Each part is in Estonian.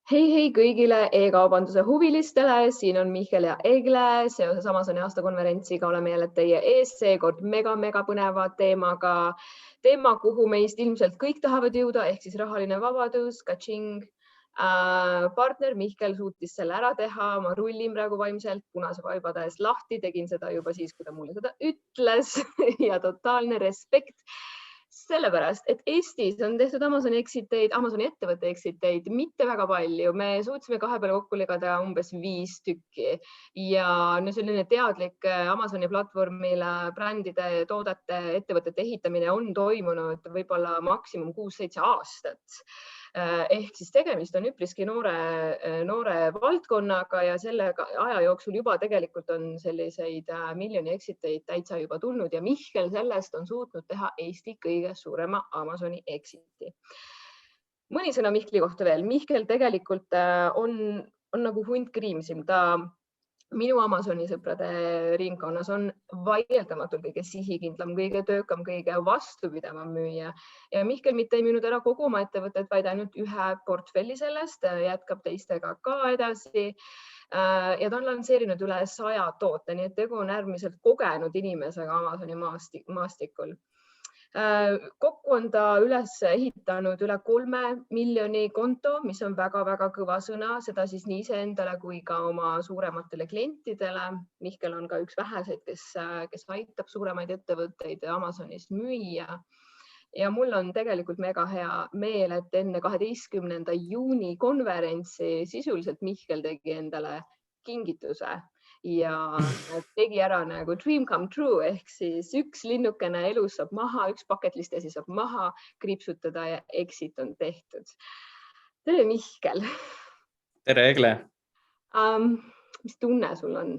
Hei kõigile e-kaubanduse huvilistele, siin on Mihkel ja Egle. Seoses Amazoni aastakonverentsiga oleme jälle teie ees, seekord mega põneva teemaga. Teema, kuhu meist ilmselt kõik tahavad jõuda, ehk siis rahaline vabadus, kaching. Partner Mihkel suutis selle ära teha, ma rullin praegu vaimselt punase vaibade eest lahti, tegin seda juba siis, kui ta mulle seda ütles ja totaalne respekt. Sellepärast, et Eestis on tehtud Amazoni ettevõtte exiteid mitte väga palju. Me suutsime kahe peale kokku ligada umbes 5 tükki ja selline teadlik Amazoni platvormile brändide, toodete, ettevõtete ehitamine on toimunud võib-olla maksimum 6-7 aastat. Ehk siis tegemist on üpriski noore valdkonnaga ja selle aja jooksul juba tegelikult on selliseid miljoni exiteid täitsa juba tulnud ja Mihkel sellest on suutnud teha Eesti kõige suurema Amazoni exiti. Mõni sõna Mihkli kohta veel. Mihkel tegelikult on nagu hunt kriimsim. Ta minu Amazoni sõprade ringkonnas on vaieldamatult kõige sihikindlam, kõige töökam, kõige vastupidavam müüja. Ja Mihkel mitte ei müünud ära kogu oma ettevõtet, vaid ainult ühe portfelli sellest, jätkab teistega ka edasi. Ja ta on lansseerinud üle 100 toote, nii et tegu on äärmiselt kogenud inimesega Amazoni maastikul. Kokku on ta üles ehitanud üle 3 miljoni konto, mis on väga kõva sõna, seda siis nii iseendale kui ka oma suurematele klientidele. Mihkel on ka üks väheseid, kes aitab suuremaid ettevõtteid Amazonis müüa. Ja mul on tegelikult mega hea meel, et enne 12. juuni konverentsi sisuliselt Mihkel tegi endale kingituse ja tegi ära nagu dream come true, ehk siis üks linnukene elus saab maha, üks bucket list asi saab maha kriipsutada ja exit on tehtud. Tere, Mihkel! Tere, Egle! Mis tunne sul on?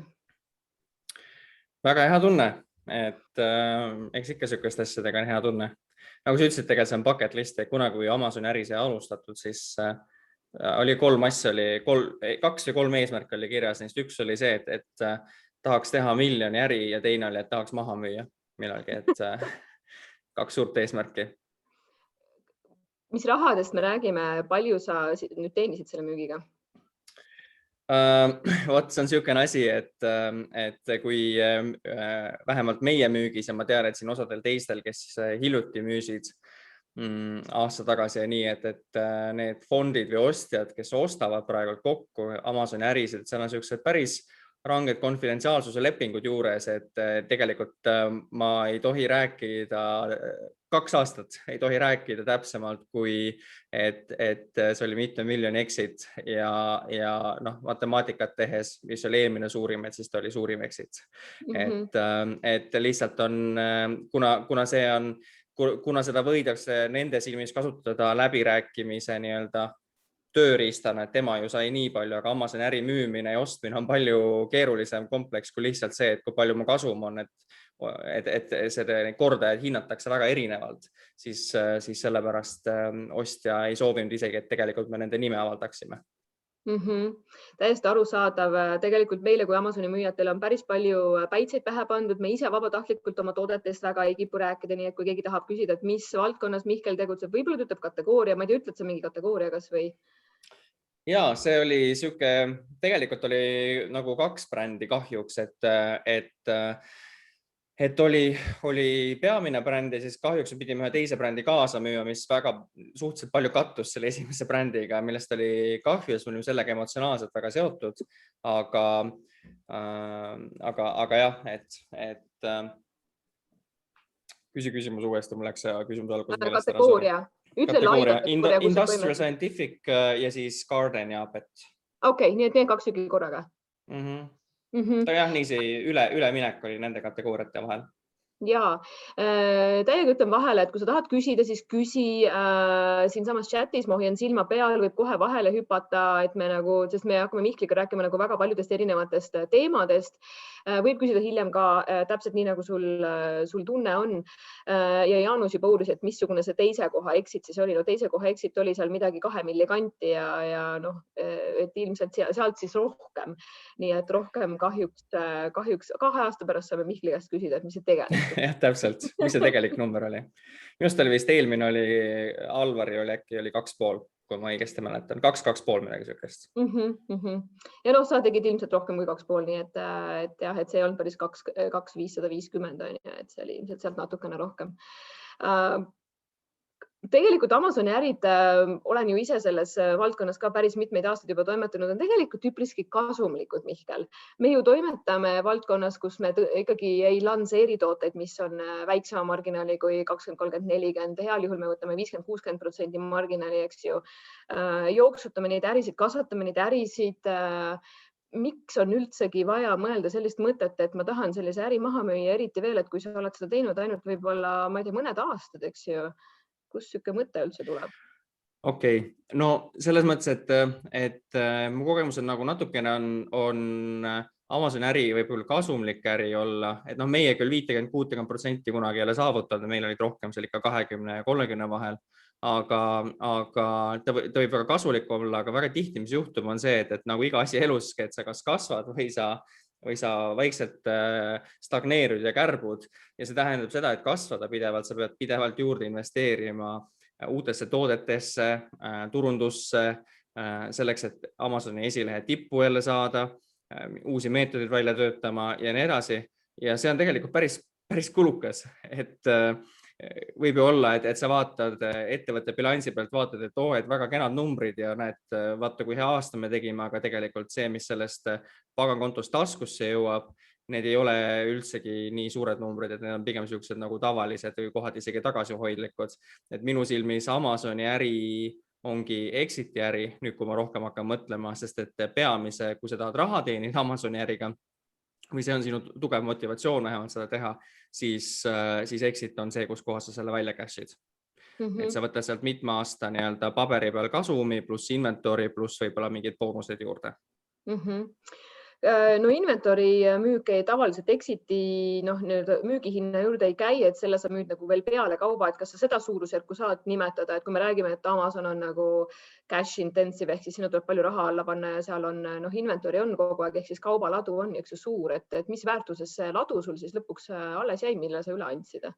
Väga hea tunne, et eks ikka sükest asjadega on hea tunne. Nagu sa ütlesid, tegelikult see on bucket list, et kunagi kui Amazoni äri sai alustatud, siis oli 3 asja, 2 või 3 eesmärk oli kirjas. Neist üks oli see, et tahaks teha miljoni äri ja teine oli, et tahaks maha müüa millalgi, et 2 suurt eesmärki. Mis rahadest me räägime, palju sa nüüd teenisid selle müügiga? Vot, see on niisugune asi, et kui vähemalt meie müügis ja ma tean, et siin osadel teistel, kes hiljuti müüsid aasta tagasi ja nii, et need fondid või ostjad, kes ostavad praegu kokku Amazoni ärisid, seal on niisugused päris ranged konfidentsiaalsuse lepingud juures, et tegelikult ma ei tohi rääkida 2 aastat, ei tohi rääkida täpsemalt, kui et see oli mitme miljoni exit ja matemaatikat tehes, mis oli eelmine suurim, et siis ta oli suurim exit. Et lihtsalt on, kuna seda võidakse nende silmis kasutada läbirääkimise tööriistana, et tema ju sai nii palju, aga Amazoni äri müümine ja ostmine on palju keerulisem kompleks kui lihtsalt see, et kui palju mu kasum on, et seda kordajad hinnatakse väga erinevalt, siis sellepärast ostja ei soovinud isegi, et tegelikult me nende nime avaldaksime. Täiesti arusaadav. Tegelikult meile kui Amazoni müüjatele on päris palju päitseid pähe pandud. Me ise vabatahtlikult oma toodetest väga ei kipu rääkida, nii et kui keegi tahab küsida, et mis valdkonnas Mihkel tegutseb, võib-olla ütleb kategooria, ma ei tea, ütled sa mingi kategooria kas või? Ja see oli siuke, tegelikult oli nagu 2 brändi kahjuks, et oli peamine bränd ja siis kahjuks pidime ühe teise brändi kaasa müüa, mis väga suhteliselt palju kattus selle esimese brändiga, millest oli kahju ja olime sellega emotsionaalselt väga seotud, aga jah, et küsimus uuesti, mul läks küsimus alguses meelest ära. Kategooria, Industrial Scientific ja siis Garden ja Pet. Okei, nii et need 2 tükki korraga. Jah, nii see üleminek oli nende kategooriate vahel. Ja, täiega ütlen vahele, et kui sa tahad küsida, siis küsi siinsamas chatis, ma hoian silma peal, võib kohe vahele hüpata, et sest me hakkame Mihkliga rääkima väga paljudest erinevatest teemadest. Võib küsida hiljem ka täpselt nii, nagu sul tunne on. Ja Jaanus juba uuris, et missugune see teise koha exit siis oli. No teise koha exit oli seal midagi 2 milli kanti ja et ilmselt sealt siis rohkem. Nii et rohkem kahjuks 2 aasta pärast saame Mihkli käest küsida, et mis see tegelikult jah, täpselt. Mis see tegelik number oli? Minust oli vist eelmine oli, Alvari oli äkki oli 2,5, kui ma õigesti mäletan. 2,5 midagi sellist. Ja sa tegid ilmselt rohkem kui 2,5, nii et jah, et see ei olnud päris 2,550 on ju, et see oli ilmselt sealt natukene rohkem. Tegelikult Amazoni ärid, olen ju ise selles valdkonnas ka päris mitmeid aastaid juba toimetanud, on tegelikult üpriski kasumlikud, Mihkel. Me ju toimetame valdkonnas, kus me ikkagi ei lansseeri tooteid, mis on väiksema marginaali kui 20, 30, 40. Heal juhul me võtame 50-60% marginaali, eks ju. Jooksutame neid ärisid, kasvatame neid ärisid. Miks on üldsegi vaja mõelda sellist mõtet, et ma tahan sellise äri maha müüa, eriti veel, et kui sa oled seda teinud ainult võib-olla, ma ei tea, mõned aastad, eks ju. Kus siuke mõte üldse tuleb? Okei. No selles mõttes, et mu kogemus on nagu natukene on Amazoni äri võib-olla kasumlik äri olla, et meie küll 50-60% kunagi ei ole saavutanud, meil olid rohkem seal ikka 20 ja 30 vahel, aga ta võib väga kasulik olla, aga väga tihti, mis juhtub, on see, et nagu iga asi elus, et sa kas kasvad või sa vaikselt stagneerud ja kärbud ja see tähendab seda, et kasvada pidevalt, sa pead pidevalt juurde investeerima uutesse toodetesse, turundusse, selleks, et Amazoni esilehe tippu jälle saada, uusi meetodeid välja töötama ja nii edasi. Ja see on tegelikult päris kulukas, et võib ju olla, et sa vaatad ettevõtte bilansi pealt, vaatad, et väga kenad numbrid ja näed, vaata kui hea aasta me tegime, aga tegelikult see, mis sellest pagankontost taskusse jõuab, need ei ole üldsegi nii suured numbrid, et need on pigem sellised nagu tavalised või kohad isegi tagasihoidlikud. Et minu silmis Amazoni äri ongi exiti äri, nüüd kui ma rohkem hakkan mõtlema, sest et peamise, kui sa tahad raha teenida Amazoni äriga, või see on sinu tugev motivatsioon vähemalt seda teha, siis exit on see, kus kohas sa selle välja cash'id. Et sa võtad sealt mitme aasta nii-öelda paberi peal kasumi pluss inventory pluss võib-olla mingid boonused juurde. No inventory müük tavaliselt exiti müügihinna juurde ei käi, et selle sa müüd nagu veel peale kauba, et kas sa seda suurusjärku saad nimetada, et kui me räägime, et Amazon on nagu cash intensive ehk siis sinna tuleb palju raha alla panna ja seal on inventory on kogu aeg ehk siis kaubaladu on üks suur, et mis väärtuses see ladu sul siis lõpuks alles jäi, mille sa üle andsid?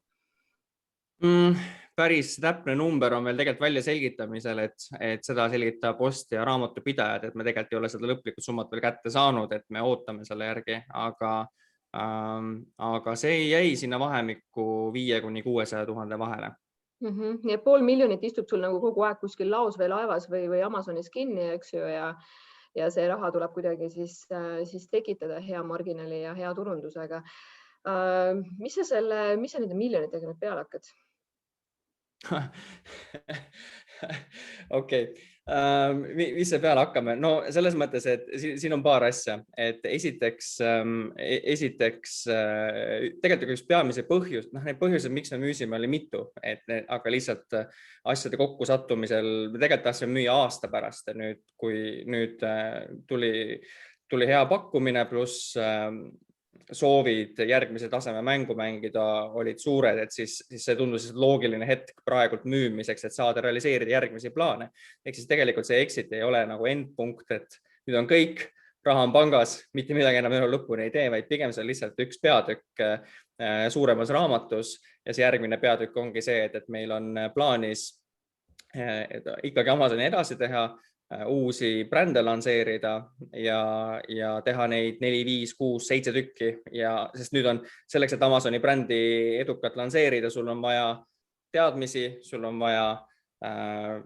Päris täpne number on veel tegelikult välja selgitamisel, et seda selgitab ost- ja raamatupidajad, et me tegelikult ei ole seda lõplikku summat veel kätte saanud, et me ootame selle järgi, aga see jäi sinna vahemikku 5-600 000 vahele. Ja 500 000 istub sul nagu kogu aeg kuskil laos või laevas või Amazonis kinni, eks ju, ja see raha tuleb kuidagi siis tekitada hea marginaali ja hea turundusega. Mis sa nende miljonitega nüüd peale hakkad? Okei. Mis see peale hakkame? No selles mõttes, et siin on paar asja, et esiteks tegelikult üks peamise põhjus, need põhjused, miks me müüsime, oli mitu, aga lihtsalt asjade kokkusattumisel me tegelikult tahtsime müüa aasta pärast ja nüüd, kui tuli hea pakkumine pluss soovid järgmise taseme mängu mängida olid suured, et siis see tundus loogiline hetk praegult müümiseks, et saada realiseerida järgmisi plaane. Ehk siis tegelikult see exit ei ole nagu endpunkt, et nüüd on kõik, raha on pangas, mitte midagi enam elu lõpuni ei tee, vaid pigem see on lihtsalt üks peatükk suuremas raamatus ja see järgmine peatükk ongi see, et meil on plaanis ikkagi Amazoni edasi teha, uusi brände lansseerida ja teha neid 4, 5, 6, 7 tükki sest nüüd on selleks, et Amazoni brändi edukat lansseerida, sul on vaja teadmisi, sul on vaja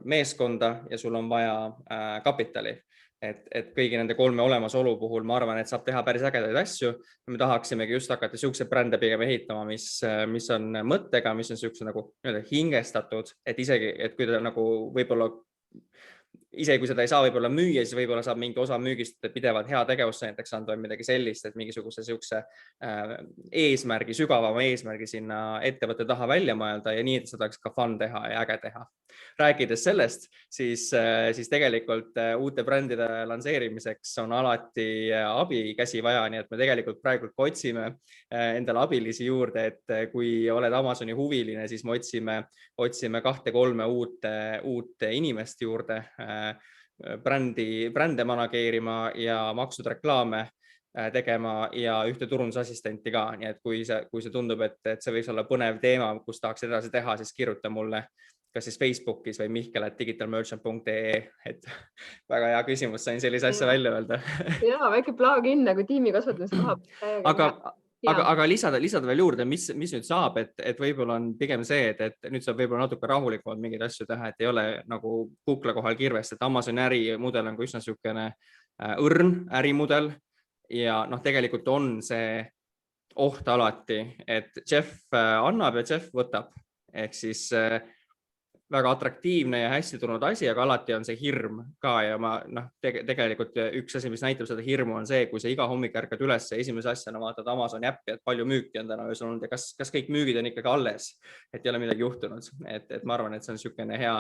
meeskonda ja sul on vaja kapitali. Et kõigi nende 3 olemasolu puhul ma arvan, et saab teha päris ägedaid asju. Me tahaksimegi just hakata siukse brände pigem ehitama, mis on mõttega, mis on siukse nagu hingestatud, et isegi, et kui ta nagu võib-olla ise, kui seda ei saa võib-olla müüa, siis võib-olla saab mingi osa müügist pidevalt hea tegevusse näiteks anda või midagi sellist, et mingisuguse siukse eesmärgi, sügavama eesmärgi sinna ettevõtte taha välja mõelda ja nii, et seda oleks ka fun teha ja äge teha. Rääkides sellest, siis tegelikult uute brändide lansseerimiseks on alati abikäsi vaja, nii et me tegelikult praegu otsime endale abilisi juurde, et kui oled Amazoni huviline, siis me otsime 2-3 uut inimest juurde, brände manageerima ja makstud reklaame tegema ja ühte turundusassistenti ka, nii et kui see tundub, et see võiks olla põnev teema, kus tahaks edasi teha, siis kirjuta mulle kas siis Facebookis või mihkel@digitalmerchant.ee, et väga hea küsimus, sain sellise asja välja öelda. Ja, väike plugin nagu tiimi kasvatamise koha pealt. Aga lisada veel juurde, mis nüüd saab, et võib-olla on pigem see, et nüüd saab võib-olla natuke rahulikumalt mingeid asju teha, et ei ole nagu kukla kohal kirvest, et Amazoni ärimudel on üsna niisugune õrn ärimudel ja tegelikult on see oht alati, et Jeff annab ja Jeff võtab, ehk siis väga atraktiivne ja hästi tulnud asi, aga alati on see hirm ka ja tegelikult üks asi, mis näitab seda hirmu on see, kui sa iga hommik ärkad üles ja esimese asjana vaatad Amazoni äppi, et palju müüki on täna öösel olnud ja kas kõik müügid on ikkagi alles, et ei ole midagi juhtunud, et ma arvan, et see on niisugune hea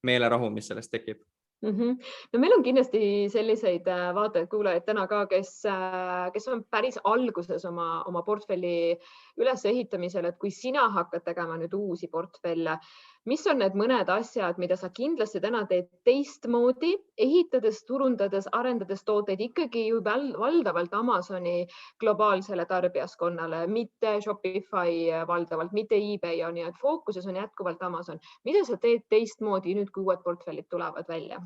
meelerahu, mis sellest tekib. No meil on kindlasti selliseid vaatajaid-kuulajaid täna ka, kes on päris alguses oma portfelli ülesehitamisel, et kui sina hakkad tegema nüüd uusi portfelle, mis on need mõned asjad, mida sa kindlasti täna teed teistmoodi, ehitades, turundades, arendades tooteid ikkagi ju valdavalt Amazoni globaalsele tarbijaskonnale, mitte Shopify valdavalt, mitte eBay, nii et fookuses on jätkuvalt Amazon. Mida sa teed teistmoodi nüüd, kui uued portfellid tulevad välja?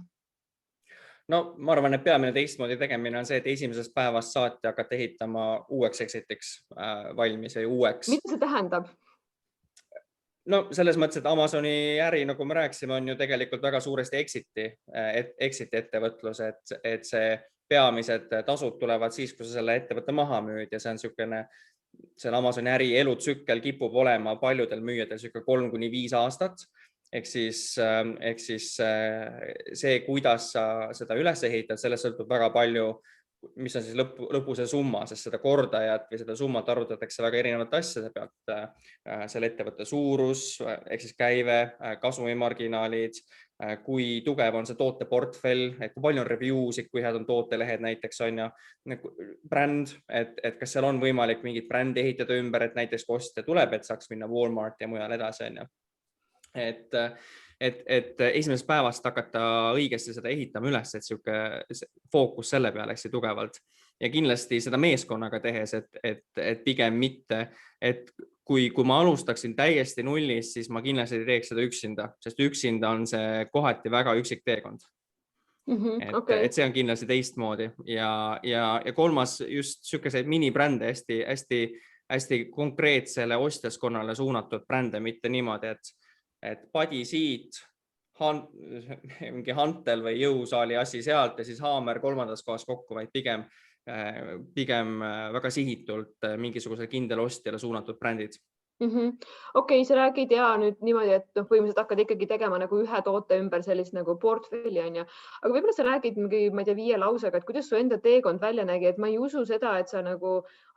No ma arvan, et peamine teistmoodi tegemine on see, et esimesest päevast saati hakata ehitama uueks exitiks valmis või uueks. Mida see tähendab? No selles mõttes, et Amazoni äri, nagu me rääkisime, on ju tegelikult väga suuresti exiti ettevõtlus, et see peamised tasud tulevad siis, kui sa selle ettevõtte maha müüd ja see on niisugune, see Amazoni äri elutsükkel kipub olema paljudel müüjatel 3–5 aastat. Ehk siis see, kuidas sa seda üles ehitad, sellest sõltub väga palju, mis on siis lõpu see summa, sest seda kordajat või seda summat arvutatakse väga erinevate asjade pealt. Selle ettevõtte suurus, ehk siis käive, kasumimarginaalid, kui tugev on see tooteportfell, et kui palju on review'sid, kui head on tootelehed näiteks on ja bränd, et kas seal on võimalik mingit brändi ehitada ümber, et näiteks kui ostja tuleb, et saaks minna Walmart ja mujal edasi on ja. Et esimesest päevast hakata õigesti seda ehitama üles, et niisugune fookus selle peale hästi tugevalt ja kindlasti seda meeskonnaga tehes, et pigem mitte, et kui ma alustaksin täiesti nullist, siis ma kindlasti ei teeks seda üksinda, sest üksinda on see kohati väga üksik teekond. Et see on kindlasti teistmoodi ja kolmas just niisuguseid minibrände hästi konkreetsele ostjaskonnale suunatud brände, mitte niimoodi, et padi siit, mingi hantel või jõusaali asi sealt ja siis haamer kolmandas kohas kokku, vaid pigem väga sihitult mingisuguse kindel ostjale suunatud brändid. Okei, sa räägid ja nüüd niimoodi, et põhimõtteliselt hakkad ikkagi tegema nagu ühe toote ümber sellist nagu portfelli on ja, aga võib-olla sa räägid mingi, ma ei tea, 5 lausega, et kuidas su enda teekond välja nägi, et ma ei usu seda, et sa nagu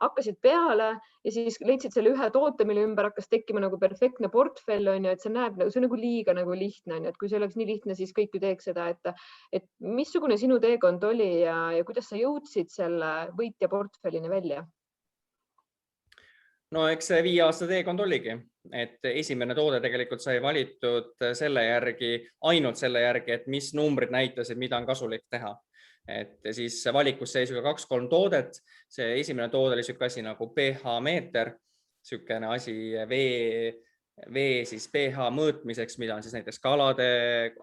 hakkasid peale ja siis leidsid selle ühe toote, mille ümber hakkas tekkima nagu perfektne portfell on ja, et see näeb, see on nagu liiga nagu lihtne on ja, et kui see oleks nii lihtne, siis kõik ju teeks seda, et missugune sinu teekond oli ja kuidas sa jõudsid selle võitja portfellini välja? No eks see 5 aasta teekond oligi, et esimene toode tegelikult sai valitud ainult selle järgi, et mis numbrid näitasid, mida on kasulik teha. Et siis valikus seis 2-3 toodet, see esimene toode oli niisugune asi nagu pH meeter, niisugune asi vee siis pH mõõtmiseks, mida on siis näiteks kalade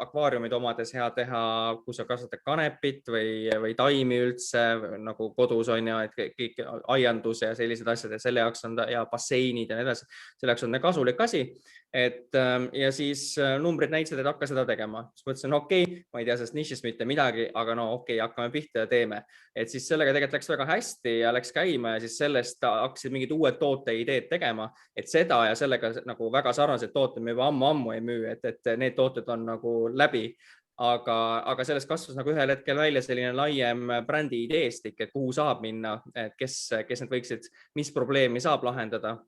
akvaariumid omades hea teha, kus sa kasvatad kanepit või taimi üldse nagu kodus on ja et kõik aianduse ja sellised asjad ja selle jaoks on ja basseinid ja nii edasi, selle jaoks on kasulik asi. Ja siis numbrid näitasid, et hakka seda tegema. Siis mõtlesin, okei, ma ei tea sellest nišist mitte midagi, aga no okei, hakkame pihta ja teeme. Et siis sellega tegelikult läks väga hästi ja läks käima ja siis sellest hakkasid mingid uued tooteideed tegema, et seda ja sellega nagu väga sarnased tooted me juba ammu ei müü, et need tooted on nagu läbi. Aga sellest kasvas nagu ühel hetkel välja selline laiem brändi ideestik, et kuhu saab minna, et kes need võiksid, mis probleemi saab lahendada.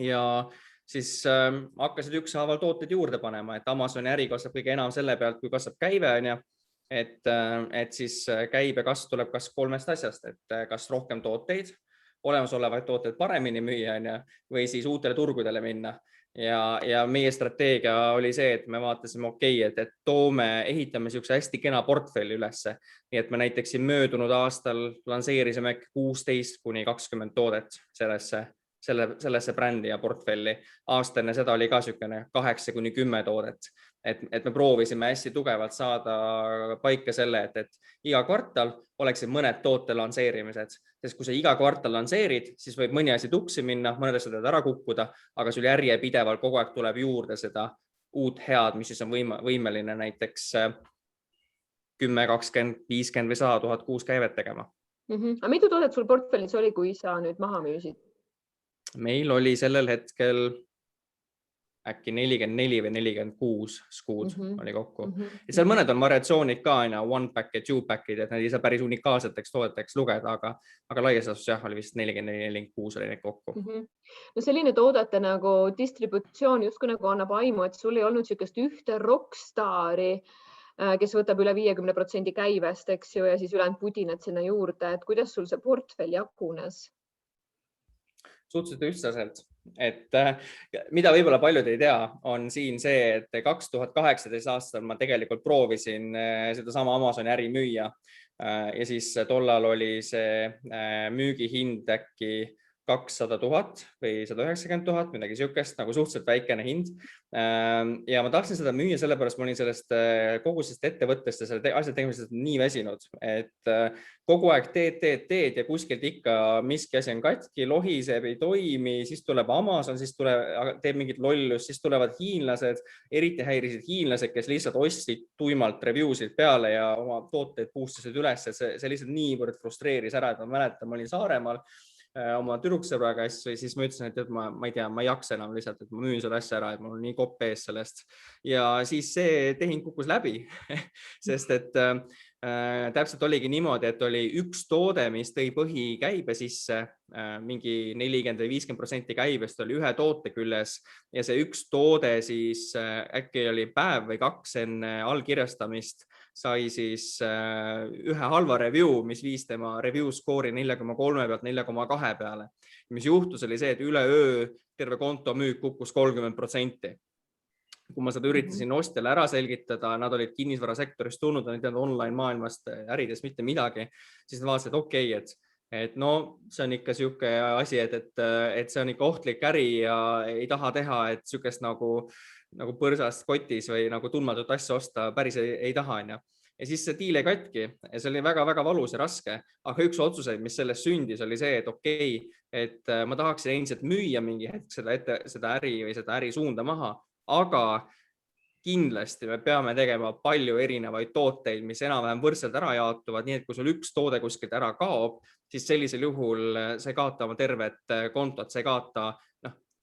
Ja siis hakkasid ükshaaval tooted juurde panema, et Amazoni äri kasvab kõige enam selle pealt, kui kasvab käive on ja, et siis käibe kasv tuleb kas 3 asjast, et kas rohkem tooteid, olemasolevaid tooteid paremini müüa on ja, või siis uutele turgudele minna. ja meie strateegia oli see, et me vaatasime, et ehitame niisuguse hästi kena portfelli ülesse. Nii et me näiteks siin möödunud aastal lansseerisime 16–20 toodet sellesse brändi ja portfelli. Aasta enne seda oli ka niisugune 8–10 toodet. Et me proovisime hästi tugevalt saada paika selle, et iga kvartal oleksid mõned toote lansseerimised, sest kui sa iga kvartal lansseerid, siis võib mõni asi tuksi minna, mõned asjad ära kukkuda, aga sul järjepidevalt kogu aeg tuleb juurde seda uut head, mis siis on võimeline näiteks 10, 20, 50 või 100 000 kuus käivet tegema. Aga mitu toodet sul portfellis oli, kui sa nüüd maha müüsid? Meil oli sellel hetkel äkki 44 või 46 skuud oli kokku. Ja seal mõned on variatsioonid ka, one pack ja two packid, et need ei saa päris unikaalseteks toodeteks lugeda, aga laias laastus jah, oli vist 44-46 oli neid kokku. No selline toodete nagu distributsioon justkui nagu annab aimu, et sul ei olnud niisugust ühte rockstaari, kes võtab üle 50% käivest, eks ju, ja siis ülejäänud pudinad sinna juurde, et kuidas sul see portfell jagunes? Suhteliselt ühtlaselt, et mida võib-olla paljud ei tea, on siin see, et 2018 aastal ma tegelikult proovisin sedasama Amazoni äri müüa ja siis tollal oli see müügihind äkki 200 000 või 190 000, midagi niisugust, nagu suhteliselt väikene hind. Ja ma tahtsin seda müüa, sellepärast ma olin sellest kogu sellest ettevõttest ja selle asja tegemisest nii väsinud, et kogu aeg teed ja kuskilt ikka miski asi on katki, lohiseb, ei toimi, siis tuleb Amazon, siis teeb mingit lollust, siis tulevad hiinlased, eriti häirisid hiinlased, kes lihtsalt ostsid tuimalt reviewsid peale ja oma tooteid boostisid üles, et see lihtsalt niivõrd frustreeris ära, et ma mäletan, ma olin Saaremaal oma tüdruksõbraga ja siis ma ütlesin, et ma ei tea, ma ei jaksa enam lihtsalt, et ma müün selle asja ära, et mul on nii kopp ees sellest. Ja siis see tehing kukkus läbi, sest et täpselt oligi niimoodi, et oli üks toode, mis tõi põhikäibe sisse, mingi 40 või 50% käibest oli ühe toote küljes ja see üks toode siis äkki oli päev või 2 enne allkirjastamist sai siis ühe halva review, mis viis tema review skoori 4,3 pealt 4,2 peale. Mis juhtus oli see, et üleöö terve konto müük kukkus 30%. Kui ma seda üritasin ostjale ära selgitada, nad olid kinnisvarasektorist tulnud, nad ei teadnud online maailmast äridest mitte midagi, siis nad vaatasid, et no see on ikka niisugune asi, et see on ikka ohtlik äri ja ei taha teha, et niisugust nagu põrsast kotis või nagu tundmatut asja osta päris ei taha. Ja siis see diil ei katki ja see oli väga-väga valus ja raske, aga üks otsuseid, mis sellest sündis, oli see, et ma tahaksin endiselt müüa mingi hetk seda äri või seda äri suunda maha, aga kindlasti me peame tegema palju erinevaid tooteid, mis enam-vähem võrdselt ära jaotuvad, nii et kui sul üks toode kuskilt ära kaob, siis sellisel juhul see ei kaota oma tervet kontot, see ei kaota,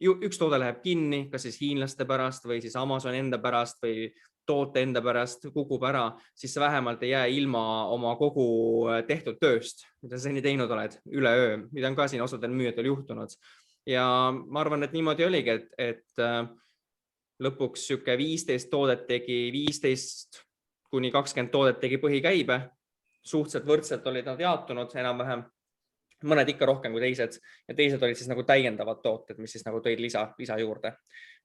üks toode läheb kinni, kas siis hiinlaste pärast või siis Amazoni enda pärast või toote enda pärast kukub ära, siis sa vähemalt ei jää ilma oma kogu tehtud tööst, mida sa seni teinud oled üleöö, mida on ka siin osadel müüjatel juhtunud. Ja ma arvan, et niimoodi oligi, et lõpuks 15 toodet tegi 15–20 toodet tegi põhikäibe, suhteliselt võrdselt olid nad jaotunud enam-vähem, mõned ikka rohkem kui teised ja teised olid siis nagu täiendavad tooted, mis siis nagu tõid lisa juurde.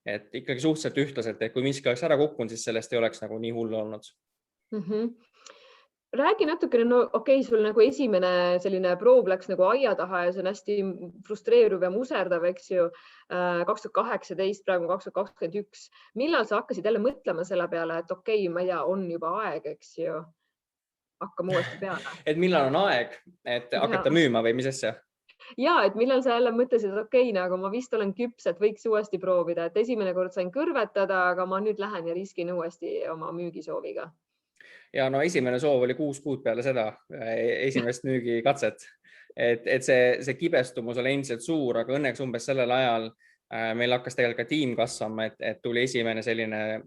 Et ikkagi suhteliselt ühtlaselt, et kui miski oleks ära kukkunud, siis sellest ei oleks nagu nii hullu olnud. Räägi natukene, sul nagu esimene selline proov läks nagu aia taha ja see on hästi frustreeruv ja muserdav, eks ju, 2018, praegu 2021. Millal sa hakkasid jälle mõtlema selle peale, et ma ei tea, on juba aeg, eks ju, hakkame uuesti peale? Et millal on aeg, et hakata müüma või mis asja? Ja, et millal sa jälle mõtlesid, et nagu ma vist olen küps, et võiks uuesti proovida, et esimene kord sain kõrvetada, aga ma nüüd lähen ja riskin uuesti oma müügisooviga. Ja no esimene soov oli 6 kuud peale seda esimest müügikatset, et see kibestumus oli endiselt suur, aga õnneks umbes sellel ajal meil hakkas tegelikult ka tiim kasvama, et tuli esimene selline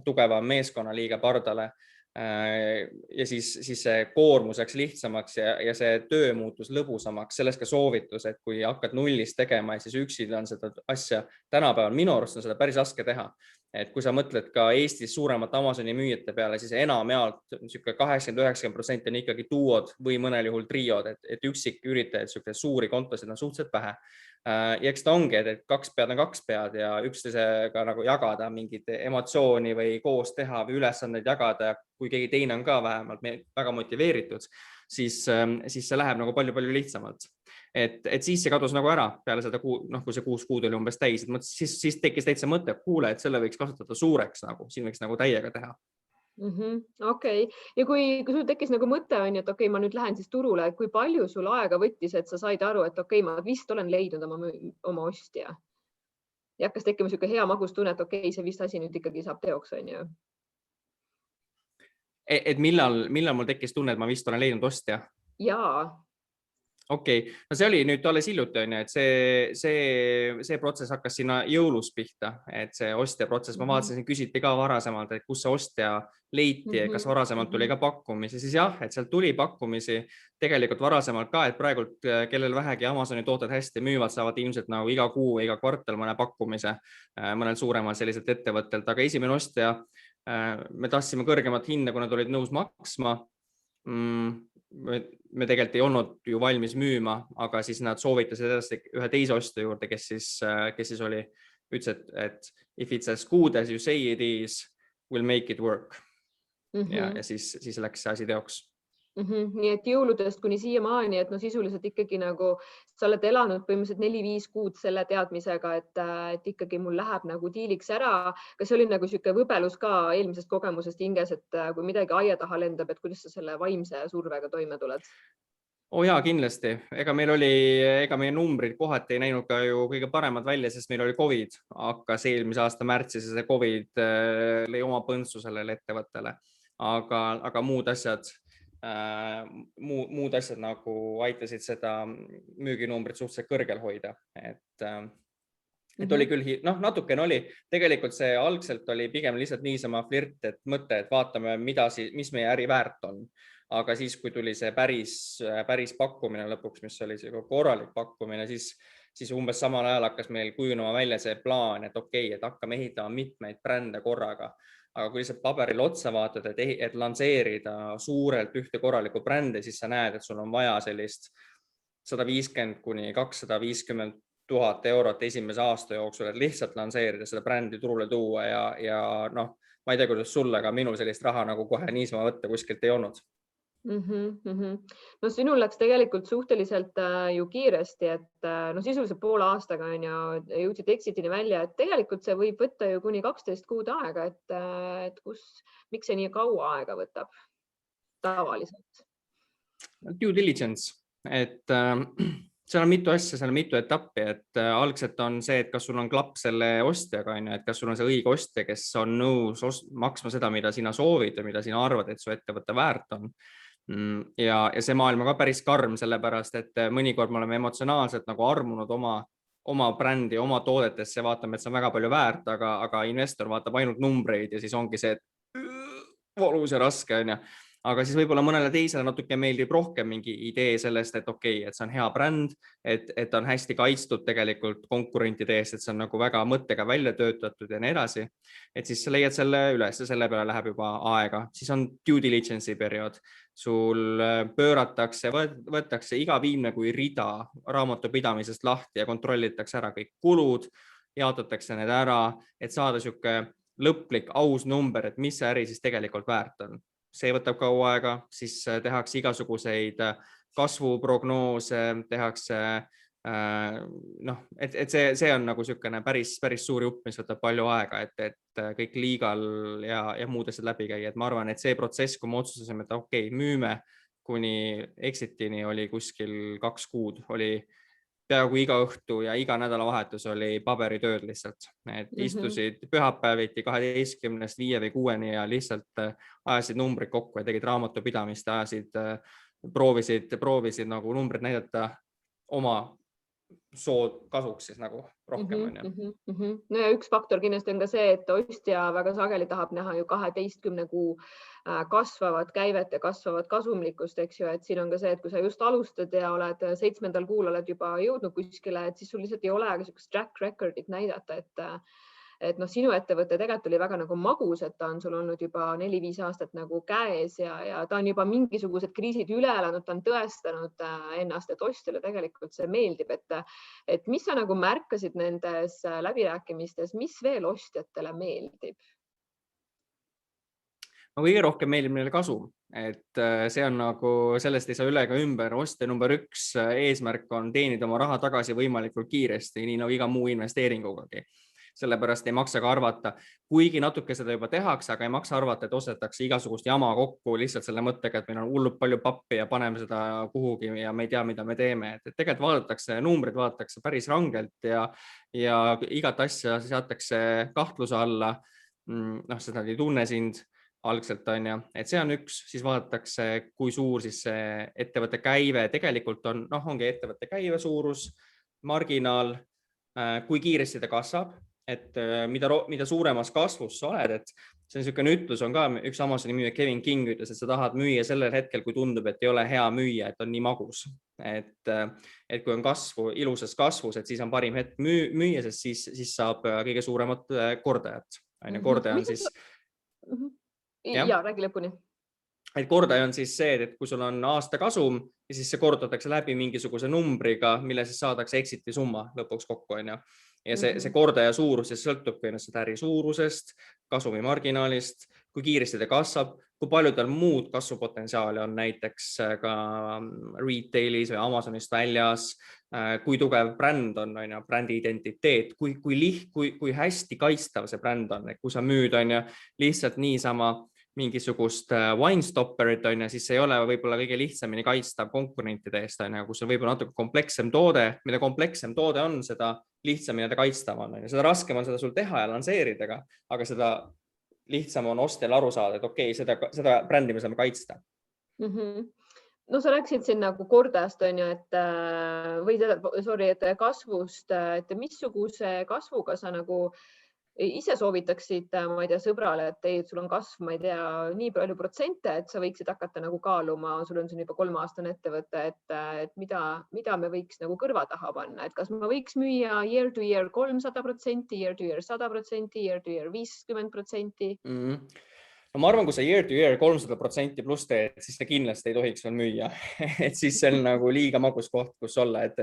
tugeva meeskonnaliige pardale ja siis see koormus läks lihtsamaks ja see töö muutus lõbusamaks, sellest ka soovitus, et kui hakkad nullist tegema ja siis üksil on seda asja tänapäeval, minu arust on seda päris raske teha, et kui sa mõtled ka Eestis suuremate Amazoni müüjate peale, siis enamjaolt 80-90% on ikkagi duod või mõnel juhul triod, et üksik üritajaid suuri kontosid on suhteliselt vähe. Ja eks ta ongi, et kaks pead on kaks pead ja üksteisega nagu jagada mingit emotsiooni või koos teha või ülesandeid jagada. Kui keegi teine on ka vähemalt väga motiveeritud, siis see läheb nagu palju-palju lihtsamalt. Et siis see kadus nagu ära peale seda, kui see 6 kuud oli umbes täis, et siis tekkis täitsa mõte, kuule, et selle võiks kasutada suureks, siin võiks nagu täiega teha. Okei. Ja kui sul tekkis nagu mõte on, et okei, ma nüüd lähen siis turule, et kui palju sul aega võttis, et sa said aru, et okei, ma vist olen leidnud oma ostja. Ja hakkas tekkima siuke hea magustunne, et okei, see vist asi nüüd ikkagi saab teoks, on ju. Et millal mul tekkis tunne, et ma vist olen leidnud ostja? Jaa. Okei, no see oli nüüd alles hiljuti, on ju, et see protsess hakkas sinna jõulus pihta, et see ostja protsess, ma vaatasin, küsiti ka varasemalt, et kus see ostja leiti, kas varasemalt tuli ka pakkumisi, siis jah, et sealt tuli pakkumisi tegelikult varasemalt ka, et praegult kellel vähegi Amazoni tooted hästi müüvad, saavad ilmselt nagu iga kuu või iga kvartal mõne pakkumise mõnel suuremal selliselt ettevõttelt, aga esimene ostja, me tahtsime kõrgemat hinda, kui nad olid nõus maksma. Me tegelikult ei olnud ju valmis müüma, aga siis nad soovitasid edasi ühe teise ostja juurde, kes siis ütles, et if it's as good as you say it is, we'll make it work. Ja siis läks see asi teoks. Nii et jõuludest kuni siiamaani, et sisuliselt ikkagi nagu sa oled elanud põhimõtteliselt 4-5 kuud selle teadmisega, et ikkagi mul läheb nagu diiliks ära. Kas oli nagu siuke võbelus ka eelmisest kogemusest hinges, et kui midagi aia taha lendab, et kuidas sa selle vaimse survega toime tuled? Jaa, kindlasti. Ega meie numbrid kohati ei näinud ka ju kõige paremad välja, sest meil oli COVID, hakkas eelmise aasta märtsis ja see COVID lõi oma põntsu sellele ettevõttele. Aga muud asjad nagu aitasid seda müüginumbrit suhteliselt kõrgel hoida. Et oli küll, natukene oli. Tegelikult see algselt oli pigem lihtsalt niisama flirt, et mõte, et vaatame, mis meie äri väärt on. Aga siis, kui tuli see päris pakkumine lõpuks, mis oli see korralik pakkumine, siis umbes samal ajal hakkas meil kujunema välja see plaan, et okei, et hakkame ehitama mitmeid brände korraga. Aga kui lihtsalt paberil otsa vaatad, et lanseerida suurelt ühte korralikku brände, siis sa näed, et sul on vaja sellist 150 kuni 250 000 eurot esimese aasta jooksul, et lihtsalt lanseerida seda brändi turule tuua ja ma ei tea, kuidas sulle, aga minul sellist raha nagu kohe niisama võtta kuskilt ei olnud. No sinul läks tegelikult suhteliselt ju kiiresti, et sisuliselt poole aastaga jõudsid exitini välja, et tegelikult see võib võtta ju kuni 12 kuud aega, et miks see nii kaua aega võtab tavaliselt? Due diligence, et seal on mitu asja, seal on mitu etappi, et algselt on see, et kas sul on klapp selle ostjaga, et kas sul on see õige ostja, kes on nõus maksma seda, mida sina soovid ja mida sina arvad, et su ettevõtte väärt on. Ja see maailm on ka päris karm, sellepärast, et mõnikord me oleme emotsionaalselt nagu armunud oma brändi, oma toodetesse, vaatame, et see on väga palju väärt, aga investor vaatab ainult numbreid ja siis ongi see, et valus ja raske on ja. Aga siis võib-olla mõnele teisele natuke meeldib rohkem mingi idee sellest, et okei, et see on hea bränd, et on hästi kaitstud tegelikult konkurentide eest, et see on nagu väga mõttega välja töötatud ja nii edasi. Et siis sa leiad selle üles ja selle peale läheb juba aega. Siis on due diligence'i periood. Sul pööratakse, võetakse iga viimne kui rida raamatupidamisest lahti ja kontrollitakse ära kõik kulud, jaotatakse need ära, et saada siuke lõplik aus number, et mis see äri siis tegelikult väärt on. See võtab kaua aega, siis tehakse igasuguseid kasvuprognoose, tehakse, et see on nagu niisugune päris suur jupp, mis võtab palju aega, et kõik liigal ja muud asjad läbi käia. Et ma arvan, et see protsess, kui me otsustasime, et okei, müüme kuni exitini oli kuskil 2 kuud, oli peaaegu iga õhtu ja iga nädalavahetus oli paberitööd lihtsalt. Et istusid pühapäeviti 12-st 5 või 6-ni ja lihtsalt ajasid numbrid kokku ja tegid raamatupidamist, proovisid nagu numbrid näidata oma soo kasuks siis nagu rohkem. No ja üks faktor kindlasti on ka see, et ostja väga sageli tahab näha ju 12 kuu kasvavat käivet ja kasvavat kasumlikkust, eks ju, et siin on ka see, et kui sa just alustad ja oled 7. kuul oled juba jõudnud kuskile, et siis sul lihtsalt ei ole niisugust track record'it näidata, et noh, sinu ettevõte tegelikult oli väga nagu magus, et ta on sul olnud juba 4-5 aastat nagu käes ja ta on juba mingisugused kriisid üle elanud, ta on tõestanud ennast, et ostjale tegelikult see meeldib, et mis sa nagu märkasid nendes läbirääkimistes, mis veel ostjatele meeldib? Kõige rohkem meeldib neile kasum, et see on nagu, sellest ei saa üle ega ümber. Ostja number 1 eesmärk on teenida oma raha tagasi võimalikult kiiresti, nii nagu iga muu investeeringugagi. Sellepärast ei maksa ka arvata, kuigi natuke seda juba tehakse, aga ei maksa arvata, et ostetakse igasugust jama kokku lihtsalt selle mõttega, et meil on hullult palju pappi ja paneme seda kuhugi ja me ei tea, mida me teeme. Et tegelikult vaadatakse numbrid, vaadatakse päris rangelt ja igat asja seatakse kahtluse alla. Seda ei tunne sind algselt on ja, et see on üks, siis vaadatakse, kui suur siis see ettevõtte käive tegelikult on, ongi ettevõtte käive suurus, marginaal, kui kiiresti ta kasvab, et mida suuremas kasvus sa oled, et see on niisugune ütlus on ka, üks Amazoni müüja Kevin King ütles, et sa tahad müüa sellel hetkel, kui tundub, et ei ole hea müüa, et on nii magus. Et kui on kasvu, ilusas kasvus, et siis on parim hetk müüa, sest siis saab kõige suuremat kordajat. Kordaja on siis... Ja, räägi lõpuni. Et kordaja on siis see, et kui sul on aasta kasum ja siis see kordatakse läbi mingisuguse numbriga, mille siis saadakse exit'i summa lõpuks kokku. Ja see kordaja suurus sõltub seda äri suurusest, kasumi marginaalist, kui kiiresti ta kasvab, kui palju tal muud kasvupotentsiaali on näiteks ka retailis või Amazonist väljas, kui tugev bränd on, brändi identiteet, kui hästi kaitstav see bränd on, et kui sa müüd lihtsalt niisama mingisugust wine-stopperit, siis see ei ole võib-olla kõige lihtsamini kaitstav konkurentide eest, kus on võib-olla natuke komplekssem toode, mida komplekssem toode on, seda lihtsamini ta kaitstav on. Seda raskem on seda sul teha ja lanseerida, aga seda lihtsam on ostjal aru saada, et okei, seda brändi me saame kaitsta. No sa rääkisid siin nagu kordajast, et kasvust, et missuguse kasvuga sa nagu ise soovitaksid, ma ei tea, sõbrale, et sul on kasv, ma ei tea, nii palju protsente, et sa võiksid hakata nagu kaaluma, sul on siin juba 3-aastane ettevõte, et mida me võiks nagu kõrva taha panna, et kas ma võiks müüa year to year 300%, year to year 100%, year to year 50%? No ma arvan, kui sa year to year 300% pluss teed, siis ta kindlasti ei tohiks veel müüa. Et siis see on nagu liiga magus koht, kus olla, et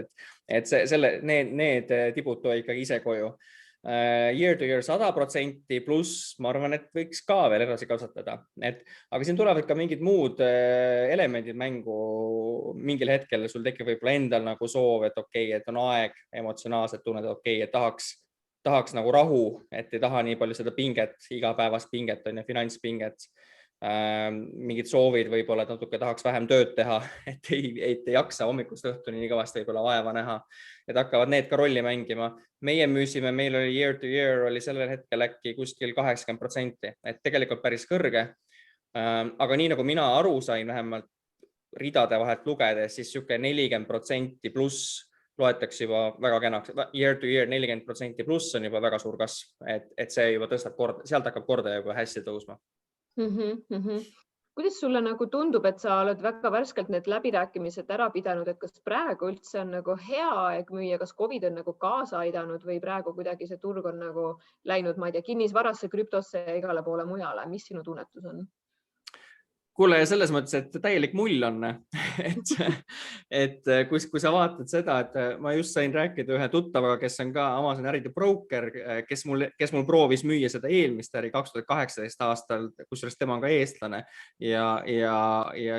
need tibud too ikkagi ise koju. Year to year 100% pluss, ma arvan, et võiks ka veel edasi kasvatada. Aga siin tulevad ka mingid muud elemendid mängu. Mingil hetkel sul tekib võib-olla endal nagu soov, et okei, et on aeg emotsionaalselt tunned, okei, et tahaks nagu rahu, et ei taha nii palju seda pinget, igapäevast pinget on ja finantspinget. Mingid soovid võib-olla, et natuke tahaks vähem tööd teha, et ei jaksa hommikust õhtuni nii kõvasti võib-olla vaeva näha, et hakkavad need ka rolli mängima. Meie müüsime, meil oli year to year oli sellel hetkel äkki kuskil 80%, et tegelikult päris kõrge. Aga nii nagu mina aru sain vähemalt ridade vahelt lugedes, siis siuke 40% pluss loetakse juba väga kenaks. Year to year 40% pluss on juba väga suur kasv, et see juba tõstab sealt hakkab kordaja juba hästi tõusma. Kuidas sulle nagu tundub, et sa oled väga värskelt need läbirääkimised ära pidanud, et kas praegu üldse on nagu hea aeg müüa, kas COVID on nagu kaasa aidanud või praegu kuidagi see turg on nagu läinud, ma ei tea, kinnisvarasse, krüptosse ja igale poole mujale? Mis sinu tunnetus on? Kuule, selles mõttes, et täielik mull on, et kui sa vaatad seda, et ma just sain rääkida ühe tuttavaga, kes on ka Amazoni äride broker, kes mul proovis müüa seda eelmist äri 2018 aastal, kusjuures tema on ka eestlane ja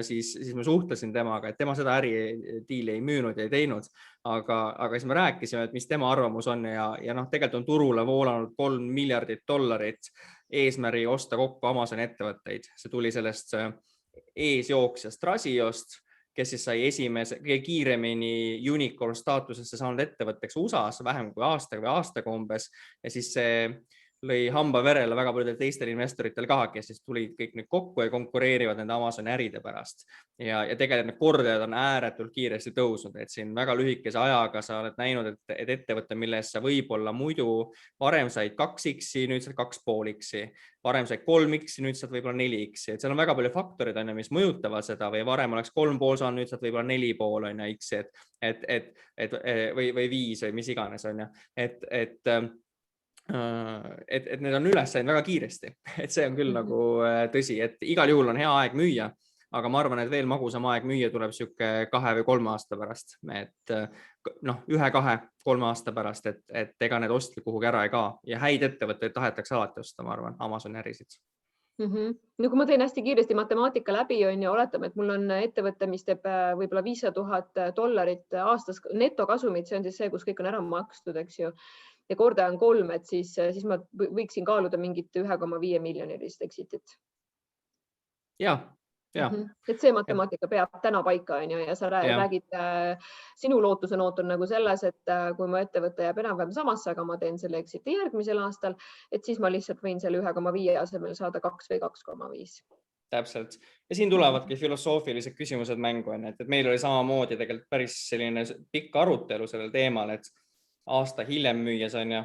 siis me suhtlesin temaga, et tema seda äridiili ei müünud ja ei teinud, aga siis me rääkisime, et mis tema arvamus on ja tegelikult on turule voolanud $3 miljardit eesmärgi osta kokku Amazoni ettevõtteid. See tuli sellest eesjooksjast Rasiost, kes siis sai kõige kiiremini unicorn staatusesse saanud ettevõtteks USA-s vähem kui aastaga või aastaga umbes ja siis see lõi hamba verele väga paljudel teistel investoritel ka, kes siis tulid kõik nüüd kokku ja konkureerivad nende Amazoni äride pärast. Ja tegelikult need kordajad on ääretult kiiresti tõusnud, et siin väga lühikese ajaga sa oled näinud, et ettevõte, milles sa võib-olla muidu varem said 2x-i, nüüd saad 2,5x-i, varem said 3x-i, nüüd saad võib-olla 4x-i, et seal on väga palju faktorid, mis mõjutavad seda või varem oleks 3,5 saanud, nüüd saad võib-olla 4,5 x-i, või 5 või mis iganes on. et need on üles läinud väga kiiresti, et see on küll nagu tõsi, et igal juhul on hea aeg müüa, aga ma arvan, et veel magusam aeg müüa tuleb siuke 2 või 3 aasta pärast, et 1-2-3 aasta pärast, et ega need ostjad kuhugi ära ei kao ja häid ettevõtteid tahetakse alati osta, ma arvan, Amazoni ärisid. No kui ma teen hästi kiiresti matemaatika läbi, oletame, et mul on ettevõte, mis teeb võib-olla $500,000 aastas netokasumit, see on siis see, kus kõik on ära makstud, eks ju. Ja kordaja on 3, et siis ma võiksin kaaluda mingit 1,5 miljonilist exitit. Ja. Et see matemaatika peab täna paika ja sa räägid, sinu lootuse-noot on nagu selles, et kui mu ettevõte jääb enam-vähem samasse, aga ma teen selle exiti järgmisel aastal, et siis ma lihtsalt võin selle 1,5 asemel saada 2 või 2,5. Täpselt. Ja siin tulevadki filosoofilised küsimused mängu, et meil oli samamoodi tegelikult päris selline pikk arutelu sellel teemal, et aasta hiljem müües on ja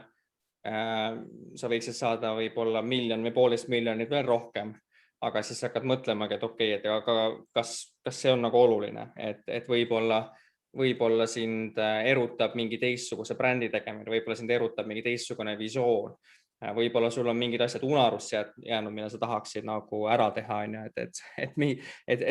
sa võiksid saada võib-olla 1 miljon või 1,5 miljonit veel rohkem. Aga siis hakkad mõtlemagi, et okei, et aga kas see on nagu oluline, et võib-olla sind erutab mingi teistsuguse brändi tegemine, võib-olla sind erutab mingi teistsugune visioon, võib-olla sul on mingid asjad unarusse jäänud, mida sa tahaksid nagu ära teha, et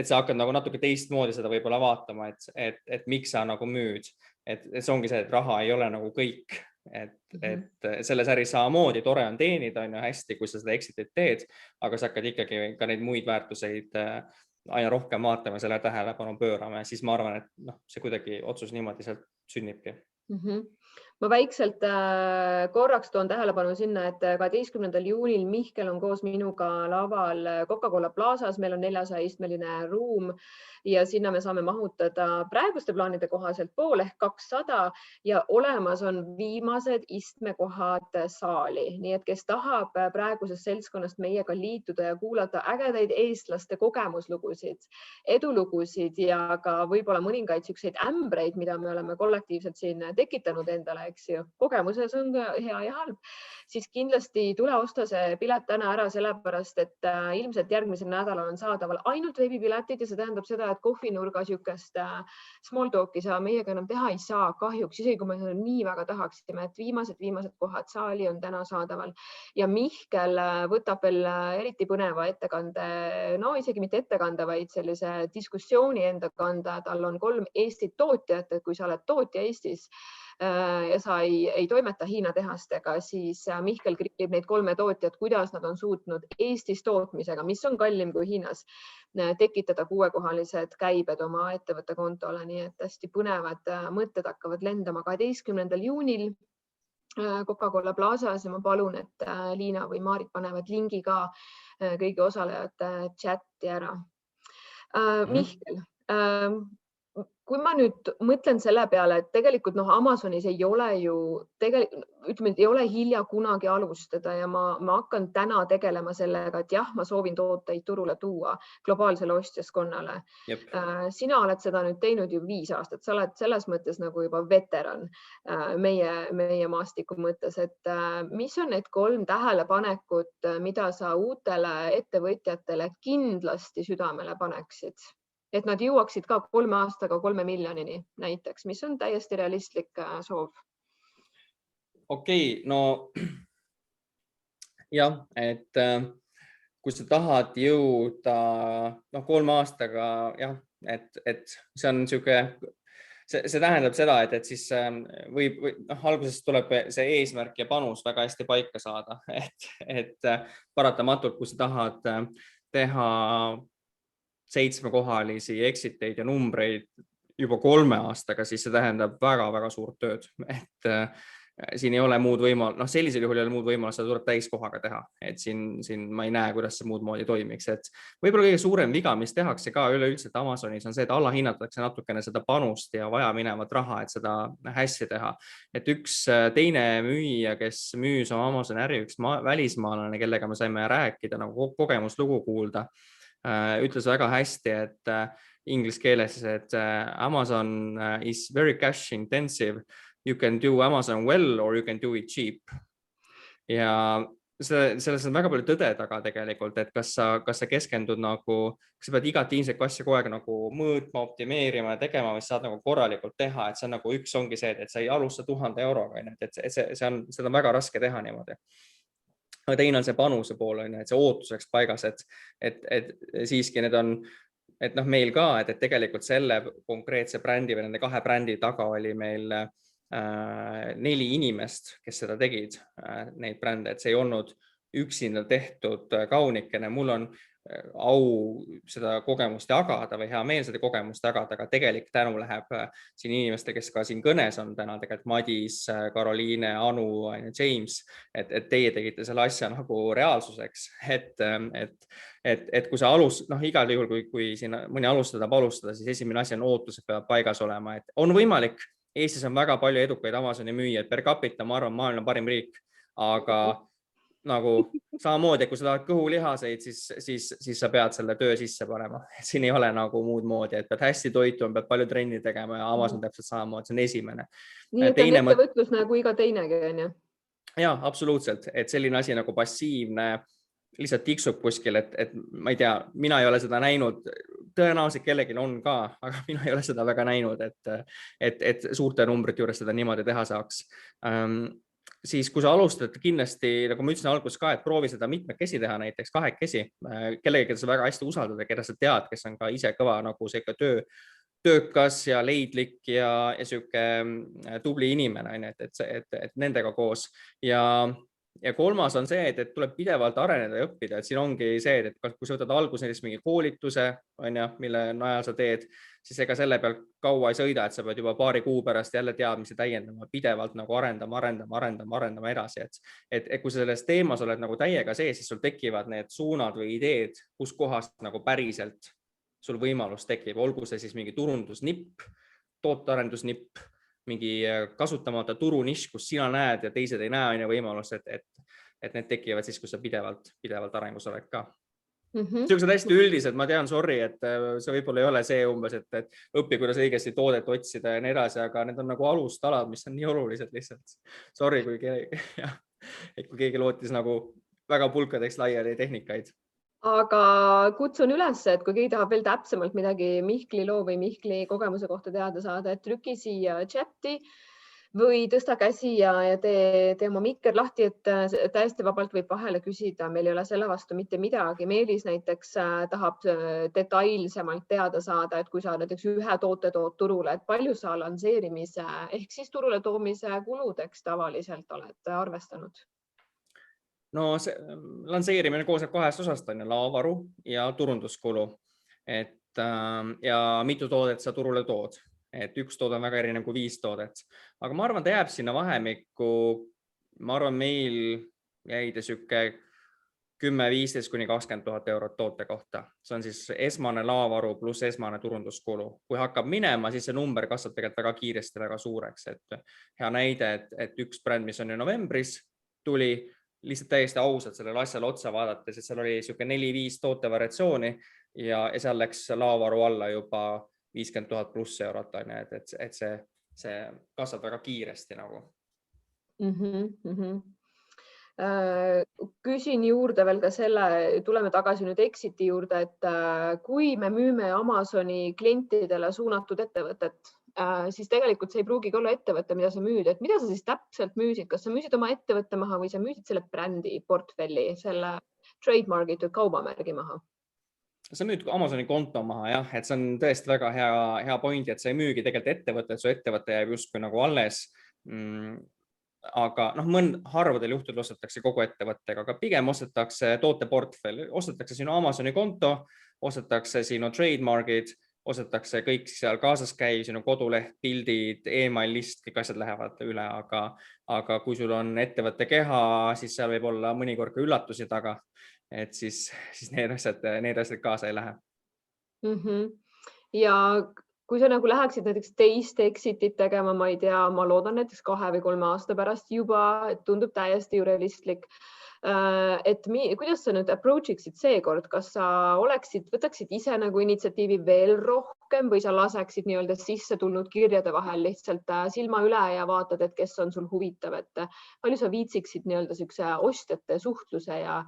sa hakkad nagu natuke teistmoodi seda võib-olla vaatama, et miks sa nagu müüd, et see ongi see, et raha ei ole nagu kõik. Et selles äris samamoodi tore on teenida, on ju hästi, kui sa seda exitit teed, aga sa hakkad ikkagi ka neid muid väärtuseid aina rohkem vaatama, selle tähelepanu pöörama ja siis ma arvan, et see kuidagi otsus niimoodi sealt sünnibki. Ma väikselt korraks toon tähelepanu sinna, et 12. juunil Mihkel on koos minuga laval Coca-Cola Plazas, meil on 400-istmeline ruum ja sinna me saame mahutada praeguste plaanide kohaselt pool ehk 200 ja olemas on viimased istmekohad saali. Nii et kes tahab praegusest seltskonnast meiega liituda ja kuulata ägedaid eestlaste kogemuslugusid, edulugusid ja ka võib-olla mõningaid siukseid ämbreid, mida me oleme kollektiivselt siin tekitanud endale, eks ju, kogemuses on hea ja halb, siis kindlasti tule osta see pilet täna ära, sellepärast et ilmselt järgmisel nädalal on saadaval ainult veebipiletid ja see tähendab seda, et kohvinurga siukest small talk'i sa meiega enam teha ei saa kahjuks, isegi kui me nii väga tahaksime, et viimased kohad saali on täna saadaval ja Mihkel võtab veel eriti põneva ettekande, no isegi mitte ettekande, vaid sellise diskussiooni enda kanda, tal on 3 Eesti tootjat, et kui sa oled tootja Eestis ja sa ei toimeta Hiina tehastega, siis Mihkel grillib neid 3 tootjat, kuidas nad on suutnud Eestis tootmisega, mis on kallim kui Hiinas, tekitada 6-kohalised käibed oma ettevõtte kontole, nii et hästi põnevad mõtted hakkavad lendama 12. juunil Coca-Cola Plazas ja ma palun, et Liina või Maarit panevad lingi ka kõigi osalejate chati ära. Mihkel, kui ma nüüd mõtlen selle peale, et tegelikult Amazonis ei ole ju, ütleme, ei ole hilja kunagi alustada ja ma hakkan täna tegelema sellega, et jah, ma soovin tooteid turule tuua globaalsele ostjaskonnale. Sina oled seda nüüd teinud ju 5 aastat, sa oled selles mõttes nagu juba veteran meie maastiku mõttes, et mis on need 3 tähelepanekut, mida sa uutele ettevõtjatele kindlasti südamele paneksid? Et nad jõuaksid ka 3 aastaga 3 miljonini näiteks, mis on täiesti realistlik soov. Okei, no jah, et kui sa tahad jõuda 3 aastaga, jah, et see on siuke, see tähendab seda, et siis võib alguses tuleb see eesmärk ja panus väga hästi paika saada, et paratamatult, kui sa tahad teha 7-kohalisi exiteid ja numbreid juba 3 aastaga, siis see tähendab väga-väga suurt tööd, et siin ei ole muud võimalust, sellisel juhul ei ole muud võimalust, seda tuleb täiskohaga teha, et siin ma ei näe, kuidas see muud moodi toimiks, et võib-olla kõige suurem viga, mis tehakse ka üleüldiselt Amazonis on see, et allahinnatakse natukene seda panust ja vajaminevat raha, et seda hästi teha, et üks teine müüja, kes müüs oma Amazoni äri, üks välismaalane, kellega me saime rääkida, nagu kogemuslugu kuulda, ütles väga hästi, et inglise keeles, et Amazon is very cash intensive. You can do Amazon well or you can do it cheap. Ja selles on väga palju tõde taga tegelikult, et kas sa keskendud nagu, kas sa pead igat ilmselt asja kogu aeg nagu mõõtma, optimeerima ja tegema, või saad nagu korralikult teha, et see on nagu üks ongi see, et sa ei alusta 1000 euroga, et seda on väga raske teha niimoodi. Aga teine on see panuse pool, et see ootuseks paigas, et siiski need on, et noh, meil ka, et tegelikult selle konkreetse brändi või nende 2 brändi taga oli meil 4 inimest, kes seda tegid, neid brände, et see ei olnud üksinda tehtud kaunikene. Mul on au seda kogemust jagada või hea meel seda kogemust jagada, aga tegelik tänu läheb siin inimeste, kes ka siin kõnes on täna, tegelikult Madis, Karoliine, Anu, James, et teie tegite selle asja nagu reaalsuseks, et kui sa igal juhul, kui siin mõni alustada, siis esimene asi on ootused peavad paigas olema, et on võimalik. Eestis on väga palju edukaid Amazoni müüjaid, per capita, ma arvan, maailma parim riik, aga nagu samamoodi, kui sa tahad kõhulihaseid, siis sa pead selle töö sisse panema. Siin ei ole nagu muud moodi, et pead hästi toituma, pead palju trenni tegema ja Amazon täpselt samamoodi, see on esimene. Nii et on ettevõtlus nagu iga teinegi, on ju? Jaa, absoluutselt, et selline asi nagu passiivne lihtsalt tiksub kuskil, et ma ei tea, mina ei ole seda näinud, tõenäoliselt kellelgi on ka, aga mina ei ole seda väga näinud, et suurte numbrite juures seda niimoodi teha saaks. Siis kui sa alustad kindlasti, nagu ma ütlesin alguses ka, et proovi seda mitmekesi teha, näiteks 2 kellegi, keda sa väga hästi usaldad ja keda sa tead, kes on ka ise kõva nagu see töökas ja leidlik ja siuke tubli inimene, et nendega koos. Ja kolmas on see, et tuleb pidevalt areneda ja õppida, et siin ongi see, et kui sa võtad alguses mingi koolituse, mille najal sa teed, siis ega selle pealt kaua ei sõida, et sa pead juba paari kuu pärast jälle teadmisi täiendama, pidevalt nagu arendama edasi. Et kui sa selles teemas oled nagu täiega sees, siis sul tekivad need suunad või ideed, kus kohast nagu päriselt sul võimalus tekib, olgu see siis mingi turundusnipp, tootearendusnipp, mingi kasutamata turunišk, kus sina näed ja teised ei näe võimalust, et need tekivad siis, kus sa pidevalt arengus oled ka. Sellised hästi üldised, ma tean, sorry, et see võib-olla ei ole see umbes, et õpi, kuidas õigesti toodet otsida ja nii edasi, aga need on nagu alustalad, mis on nii olulised lihtsalt. Sorry, kui keegi lootis nagu väga pulkadeks laiali tehnikaid. Aga kutsun üles, et kui keegi tahab veel täpsemalt midagi Mihkli loo või Mihkli kogemuse kohta teada saada, et trüki siia chati või tõsta käsi ja tee oma mikker lahti, et täiesti vabalt võib vahele küsida. Meil ei ole selle vastu mitte midagi. Meelis näiteks tahab detailsemalt teada saada, et kui sa näiteks ühe toote tood turule, et palju sa lansseerimise ehk siis turule toomise kuludeks tavaliselt oled arvestanud? No see lansseerimine koosneb 2 osast, on laovaru ja turunduskulu. Ja mitu toodet sa turule tood. Et üks toode on väga erinev kui 5 toodet. Aga ma arvan, ta jääb sinna vahemikku. Ma arvan, meil jäi süke 10-15 kuni 20 000 eurot toote kohta. See on siis esmane laovaru pluss esmane turunduskulu. Kui hakkab minema, siis see number kasvab tegelikult väga kiiresti, väga suureks. Et hea näide, et üks bränd, mis on ju novembris, tuli lihtsalt täiesti ausalt sellele asjale otsa vaadates, et seal oli siuke 4-5 toote variatsiooni ja seal läks laovaru alla juba 50 000 pluss eurot, et see kasvab väga kiiresti nagu. Küsin juurde veel ka selle, tuleme tagasi nüüd Exiti juurde, et kui me müüme Amazoni klientidele suunatud ettevõtet, siis tegelikult see ei pruugigi olla ettevõte, mida sa müüd, et mida sa siis täpselt müüsid, kas sa müüsid oma ettevõtte maha või sa müüsid selle brändi portfelli, selle trademargitud kaubamärgi maha? Sa müüd Amazoni konto maha, jah, et see on tõesti väga hea point, et sa ei müügi tegelikult ettevõtet, su ettevõte jääb justkui nagu alles. Aga harvadel juhtudel ostetakse kogu ettevõttega, aga pigem ostetakse tooteportfell, ostetakse sinu Amazoni konto, ostetakse sinu trademargid, ostetakse kõik seal kaasas käiv, sinu koduleht, pildid, email list, kõik asjad lähevad üle, aga kui sul on ettevõtte keha, siis seal võib olla mõnikord ka üllatusi taga, et siis need asjad kaasa ei lähe. Ja kui sa nagu läheksid näiteks teist Exitit tegema, ma ei tea, ma loodan näiteks 2 või 3 aasta pärast juba, et tundub täiesti realistlik. Kuidas sa nüüd approach iksid seekord, kas sa võtaksid ise nagu initsiatiivi veel rohkem või sa laseksid nii-öelda sisse tulnud kirjade vahel lihtsalt silma üle ja vaatad, et kes on sul huvitav, et palju sa viitsiksid nii-öelda siukse ostjate suhtluse ja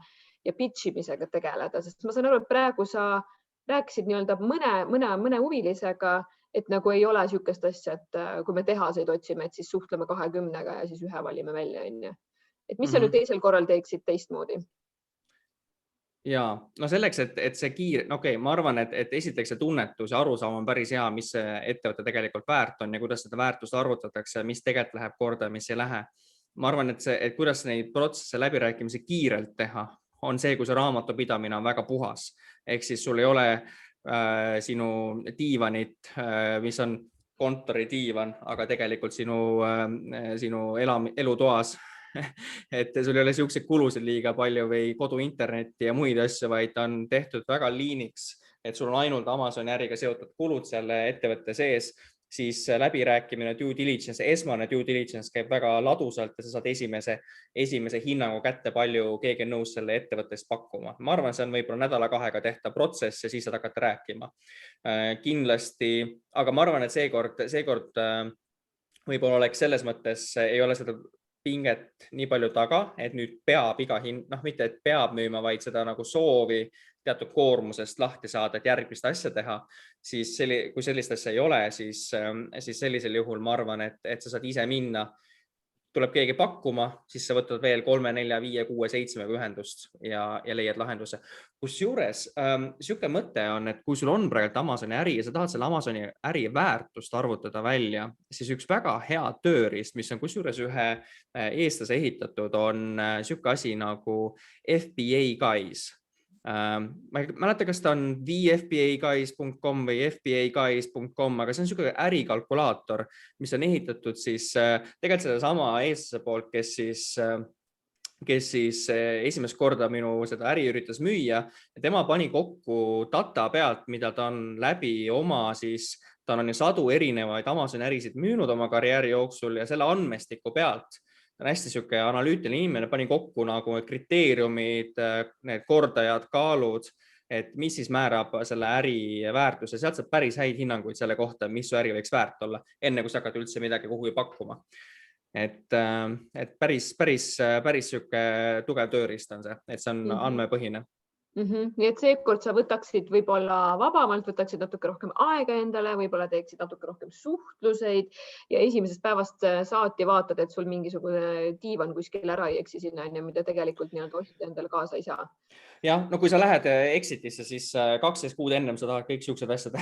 pitch imisega tegeleda, sest ma saan aru, et praegu sa rääkisid nii-öelda mõne huvilisega, et nagu ei ole niisugust asja, et kui me tehaseid otsime, et siis suhtleme 20-ga ja siis ühe valime välja, onju. Et mis sa nüüd teisel korral teeksid teistmoodi? Ja no selleks, et see kiire, ma arvan, et esiteks see tunnetus ja arusaam on päris hea, mis see ettevõte tegelikult väärt on ja kuidas seda väärtust arvutatakse, mis tegelikult läheb korda, mis ei lähe. Ma arvan, et kuidas neid protsesse läbirääkimisi kiirelt teha, on see, kui see raamatupidamine on väga puhas. Ehk siis sul ei ole sinu diivanit, mis on kontoridiivan, aga tegelikult sinu elutoas, et sul ei ole siukseid kulusid liiga palju või koduinternetti ja muid asju, vaid on tehtud väga liiniks, et sul on ainult Amazoni äriga seotud kulud selle ettevõtte sees, siis läbirääkimine, due diligence, esmane due diligence käib väga ladusalt ja sa saad esimese hinnangu kätte, palju keegi on nõus selle ettevõttest pakkuma. Ma arvan, see on võib-olla nädala-kahega tehtav protsess ja siis saad hakata rääkima. Kindlasti, aga ma arvan, et seekord võib-olla oleks selles mõttes, ei ole seda pinget nii palju taga, et nüüd peab iga hind, mitte et peab müüma, vaid seda nagu soovi teatud koormusest lahti saada, et järgmist asja teha, siis kui sellist asja ei ole, siis sellisel juhul ma arvan, et sa saad ise minna, tuleb keegi pakkuma, siis sa võtad veel 3, 4, 5, 6, 7 ühendust ja leiad lahenduse. Kusjuures siuke mõte on, et kui sul on praegu Amazoni äri ja sa tahad selle Amazoni äri väärtust arvutada välja, siis üks väga hea tööriist, mis on kusjuures ühe eestlase ehitatud, on siuke asi nagu FBA Guys. Ma ei mäleta, kas ta on vfbaguys.com või fbaguys.com, aga see on niisugune ärikalkulaator, mis on ehitatud siis tegelikult selle sama eestlase poolt, kes siis esimest korda minu seda äri üritas müüa ja tema pani kokku data pealt, mida ta on läbi oma ta on ju sadu erinevaid Amazoni ärisid müünud oma karjääri jooksul ja selle andmestiku pealt on hästi siuke analüütiline inimene, pani kokku nagu kriteeriumid, need kordajad, kaalud, et mis siis määrab selle äri väärtuse. Sealt saab päris häid hinnanguid selle kohta, mis su äri võiks väärt olla, enne kui sa hakkad üldse midagi kuhugi pakkuma. Et päris siuke tugev tööriist on see, et see on andmepõhine. Nii et seekord sa võtaksid võib-olla vabamalt, võtaksid natuke rohkem aega endale, võib-olla teeksid natuke rohkem suhtluseid ja esimesest päevast saati vaatad, et sul mingisugune diivan kuskil ära ei eksi sinna, mida tegelikult nii-öelda ostja endale kaasa ei saa. Jah, no kui sa lähed Exitisse, siis 12 kuud ennem sa tahad kõik siuksed asjad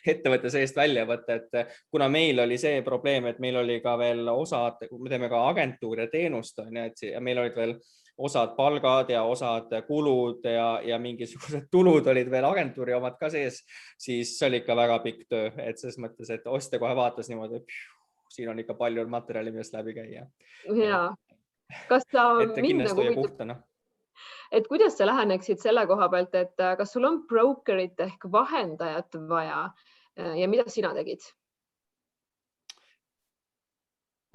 ettevõtte seest välja võtta, et kuna meil oli see probleem, et meil oli ka veel osad, me teeme ka agentuuri ja teenust, ja meil olid veel osad palgad ja osad kulud ja mingisugused tulud olid veel agentuuri omad ka sees, siis see oli ikka väga pikk töö, et selles mõttes, et ostja kohe vaatas niimoodi, et siin on ikka palju materjali, millest läbi käia. Jaa. Kas sa kindlasti hoia puhtana. Et kuidas sa läheneksid selle koha pealt, et kas sul on brokerit ehk vahendajat vaja ja mida sina tegid?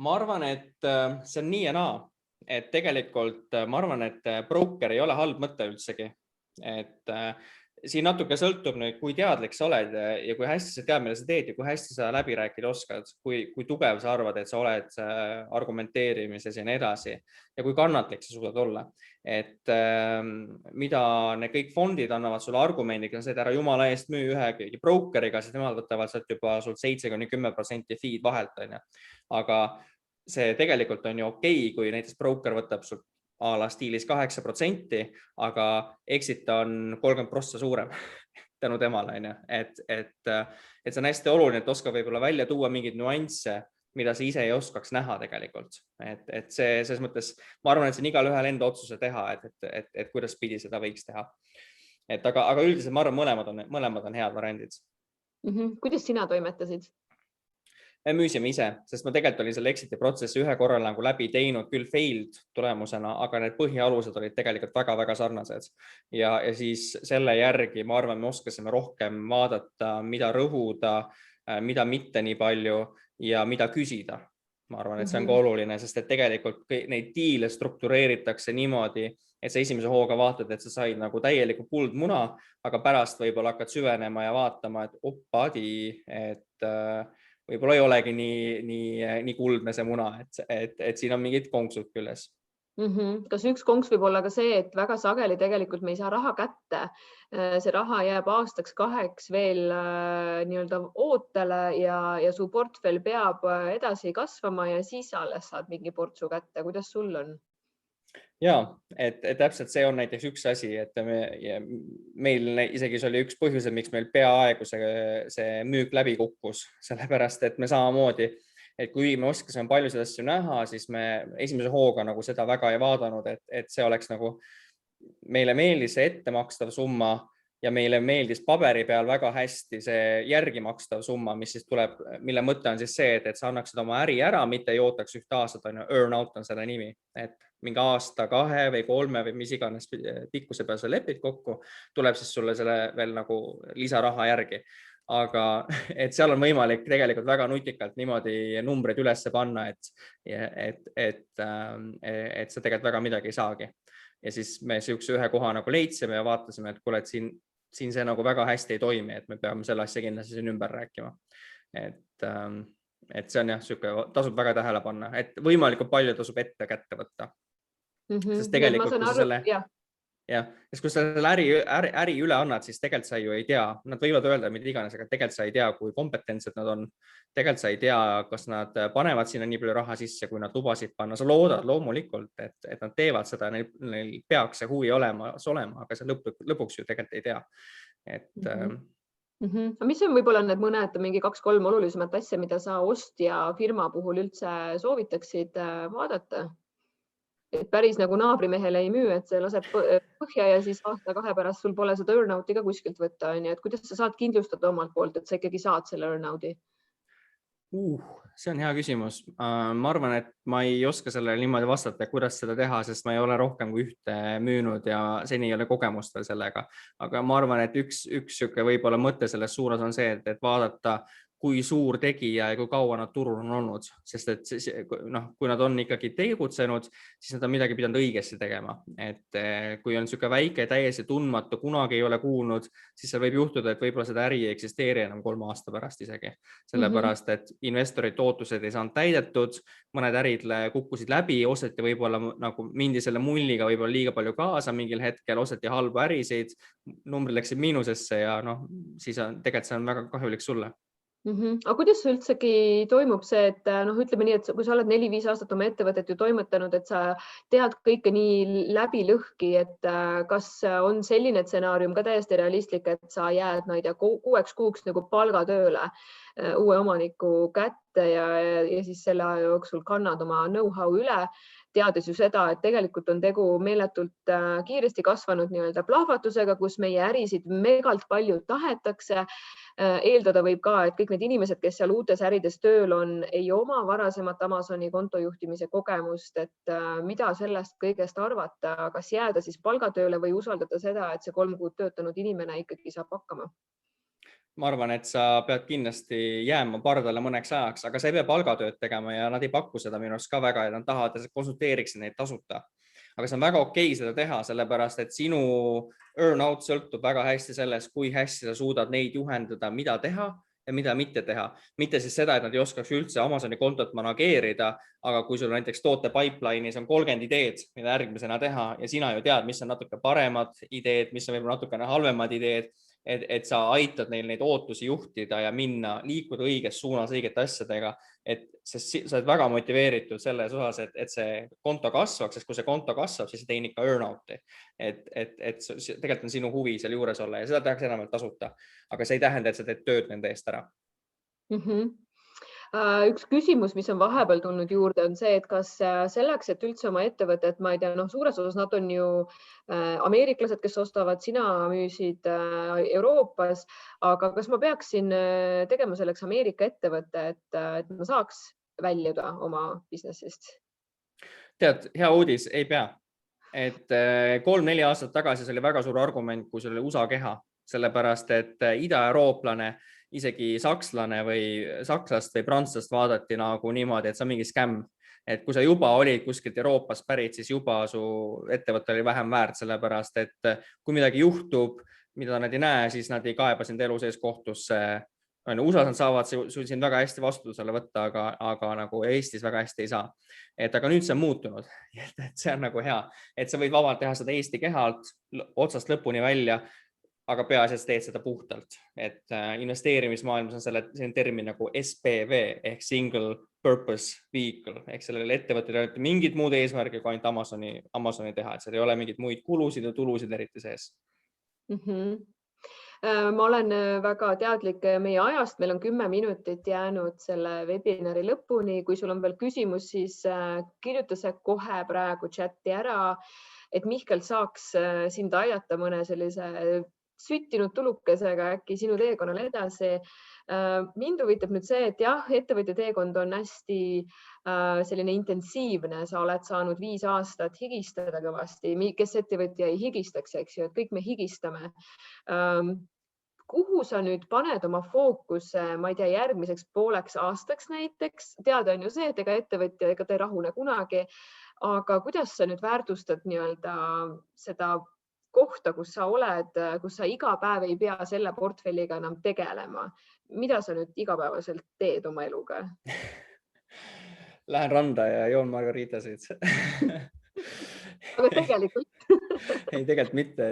Ma arvan, et see on nii ja naa. Et tegelikult ma arvan, et broker ei ole halb mõte üldsegi. Et siin natuke sõltub nüüd, kui teadlik sa oled ja kui hästi sa tead, mida sa teed ja kui hästi sa läbi rääkida oskad, kui tugev sa arvad, et sa oled argumenteerimises ja nii edasi ja kui kannatlik sa suudad olla. Et mida need kõik fondid annavad sulle argumendiga, see, et ära jumala eest müü ühe brokeriga, siis nemad võtavad sealt juba sul 7-10% feed vahelt. Aga see tegelikult on ju okei, kui näiteks broker võtab sul a la stiilis 8%, aga exit on 30% suurem tänu temale. Et see on hästi oluline, et oskab võib-olla välja tuua mingeid nüansse, mida sa ise ei oskaks näha tegelikult. Et see selles mõttes, ma arvan, et see on igal ühel enda otsuse teha, et kuidas pidi seda võiks teha. Aga üldiselt ma arvan, mõlemad on head variandid. Kuidas sina toimetasid? Me müüsime ise, sest ma tegelikult olin selle exiti protsessi ühe korral nagu läbi teinud, küll failed tulemusena, aga need põhialused olid tegelikult väga-väga sarnased. Ja siis selle järgi, ma arvan, me oskasime rohkem vaadata, mida rõhuda, mida mitte nii palju ja mida küsida. ma arvan, et see on ka oluline, sest et tegelikult neid diile struktureeritakse niimoodi, et sa esimese hooga vaatad, et sa said nagu täieliku kuldmuna, aga pärast võib-olla hakkad süvenema ja vaatama, et oppadi, et võib-olla ei olegi nii kuldne see muna, et siin on mingid konksud küljes. Kas üks konks võib olla ka see, et väga sageli tegelikult me ei saa raha kätte. See raha jääb aastaks-kaheks veel nii-öelda ootele ja su portfell peab edasi kasvama ja siis alles saad mingi portsu kätte. Kuidas sul on? Ja, et täpselt see on näiteks üks asi, et meil isegi see oli üks põhjus, miks meil peaaegu see müük läbi kukkus, sellepärast et me samamoodi, et kui me oskasime paljusid asju näha, siis me esimese hooga nagu seda väga ei vaadanud, et see oleks nagu, meile meeldis see ettemakstav summa ja meile meeldis paberi peal väga hästi see järgi makstav summa, mis siis tuleb, mille mõte on siis see, et sa annaksid oma äri ära, mitte ei ootaks ühte aastat, earn out on selle nimi, et mingi aasta, 2 või 3 või mis iganes pikkuse peal sa lepid kokku, tuleb siis sulle selle veel nagu lisaraha järgi. Aga et seal on võimalik tegelikult väga nutikalt niimoodi numbreid üles panna, et sa tegelikult väga midagi ei saagi. Ja siis me siukse ühe koha nagu leidsime ja vaatasime, et kuule, et siin see nagu väga hästi ei toimi, et me peame selle asja kindlasti siin ümber rääkima. Et see on jah, tasub väga tähele panna, et võimalikult palju tasub ette kätte võtta. Sest tegelikult, kui sa selle äri üle annad, siis tegelikult sa ju ei tea, nad võivad öelda mida iganes, aga tegelikult sa ei tea, kui kompetentsed nad on. Tegelikult sa ei tea, kas nad panevad sinna nii palju raha sisse, kui nad lubasid panna. Sa loodad loomulikult, et nad teevad seda, neil peaks see huvi olema, aga see lõpuks ju tegelikult ei tea. Mis on võib-olla need mõned mingi 2-3 olulisemat asja, mida sa ostja firma puhul üldse soovitaksid vaadata? Et päris nagu naabrimehele ei müü, et see laseb põhja ja siis aasta-2 pärast sul pole seda earn-out'i ka kuskilt võtta. Et kuidas sa saad kindlustada omalt poolt, et sa ikkagi saad selle earn-out'i? See on hea küsimus. Ma arvan, et ma ei oska sellele niimoodi vastata, kuidas seda teha, sest ma ei ole rohkem kui ühte müünud ja seni ei ole kogemust veel sellega. Aga ma arvan, et üks võib-olla mõte selles suunas on see, et vaadata, kui suur tegija ja kui kaua nad turul on olnud, sest et kui nad on ikkagi tegutsenud, siis nad on midagi pidanud õigesti tegema. Et kui on niisugune väike, täiesti tundmatu, kunagi ei ole kuulnud, siis seal võib juhtuda, et võib-olla seda äri ei eksisteeri enam 3 aasta pärast isegi. Sellepärast, et investorite ootused ei saanud täidetud, mõned ärid kukkusid läbi, osteti võib-olla nagu mindi selle mulliga võib-olla liiga palju kaasa mingil hetkel, osteti halbu ärisid, numbrid läksid miinusesse ja siis tegelikult see on väga kahjulik sulle. Aga kuidas üldsegi toimub see, et ütleme nii, et kui sa oled 4-5 aastat oma ettevõtet ju toimetanud, et sa tead kõike nii läbi lõhki, et kas on selline stsenaarium ka täiesti realistlik, et sa jääd 6 kuuks nagu palgatööle uue omaniku kätte ja siis selle aja jooksul kannad oma know-how üle, teades ju seda, et tegelikult on tegu meeletult kiiresti kasvanud nii-öelda plahvatusega, kus meie ärisid megalt palju tahetakse. Eeldada võib ka, et kõik need inimesed, kes seal uutes ärides tööl on, ei oma varasemat Amazoni kontojuhtimise kogemust, et mida sellest kõigest arvata, kas jääda siis palgatööle või usaldada seda, et see 3 kuud töötanud inimene ikkagi saab hakkama? Ma arvan, et sa pead kindlasti jääma pardale mõneks ajaks, aga sa ei pea palgatööd tegema ja nad ei paku seda minu arust ka väga ja nad tahavad, et konsulteeriksid neid tasuta. Aga see on väga okei seda teha, sellepärast et sinu earn-out sõltub väga hästi sellest, kui hästi sa suudad neid juhendada, mida teha ja mida mitte teha. Mitte siis seda, et nad ei oskaks üldse Amazoni kontot manageerida, aga kui sul näiteks toote pipeline'is on 30 ideed, mida järgmisena teha ja sina ju tead, mis on natuke paremad ideed, mis on võib-olla natukene halvemad ideed, et sa aitad neil neid ootusi juhtida ja liikuda õiges suunas õigete asjadega, et sa oled väga motiveeritud selles osas, et see konto kasvaks, sest kui see konto kasvab, siis see teenib ka earn-out'i. Et tegelikult on sinu huvi seal juures olla ja seda tehakse enamalt tasuta, aga see ei tähenda, et sa teed tööd nende eest ära. Üks küsimus, mis on vahepeal tulnud juurde, on see, et kas selleks, et üldse oma ettevõtet, ma ei tea, suures osas nad on ju ameeriklased, kes ostavad, sina müüsid Euroopas, aga kas ma peaksin tegema selleks Ameerika ettevõtte, et ma saaks väljuda oma businessist? Tead, hea uudis, ei pea. Et 3-4 aastat tagasi see oli väga suur argument, kui see oli USA keha, sellepärast et ida-eurooplane isegi sakslane või sakslast või prantslast vaadati nagu niimoodi, et see on mingi skämm. Et kui sa juba olid kuskilt Euroopast pärit, siis juba su ettevõte oli vähem väärt, sellepärast et kui midagi juhtub, mida nad ei näe, siis nad ei kaeba sind elu sees kohtusse. USA-s nad saavad sind väga hästi vastutusele võtta, aga nagu Eestis väga hästi ei saa. Aga nüüd see on muutunud, et see on nagu hea, et sa võid vabalt teha seda Eesti kehalt otsast lõpuni välja, aga peaasi, et sa teed seda puhtalt. Et investeerimismaailmas on selline termin nagu SPV ehk Single Purpose Vehicle ehk sellel ettevõttel ei ole mingid muud eesmärgi kui ainult Amazoni teha, et seal ei ole mingeid muid kulusid ja tulusid eriti sees. Ma olen väga teadlik meie ajast, meil on 10 minutit jäänud selle webinari lõpuni. Kui sul on veel küsimus, siis kirjuta see kohe praegu chati ära, et Mihkel saaks sind aidata mõne sellise süttinud tulukesega äkki sinu teekonnal edasi. Mind huvitab nüüd see, et jah, ettevõtja teekond on hästi selline intensiivne, sa oled saanud 5 aastat higistada kõvasti, kes ettevõtja ei higistaks, eks ju, et kõik me higistame. Kuhu sa nüüd paned oma fookuse, ma ei tea, järgmiseks pooleks aastaks näiteks? Teada on ju see, et ega ettevõtja ega ta ei rahune kunagi, aga kuidas sa nüüd väärtustad nii-öelda seda kohta, kus sa oled, kus sa iga päev ei pea selle portfelliga enam tegelema? Mida sa nüüd igapäevaselt teed oma eluga? Lähen randa ja joon margaritasid. Aga tegelikult? Ei, tegelikult mitte,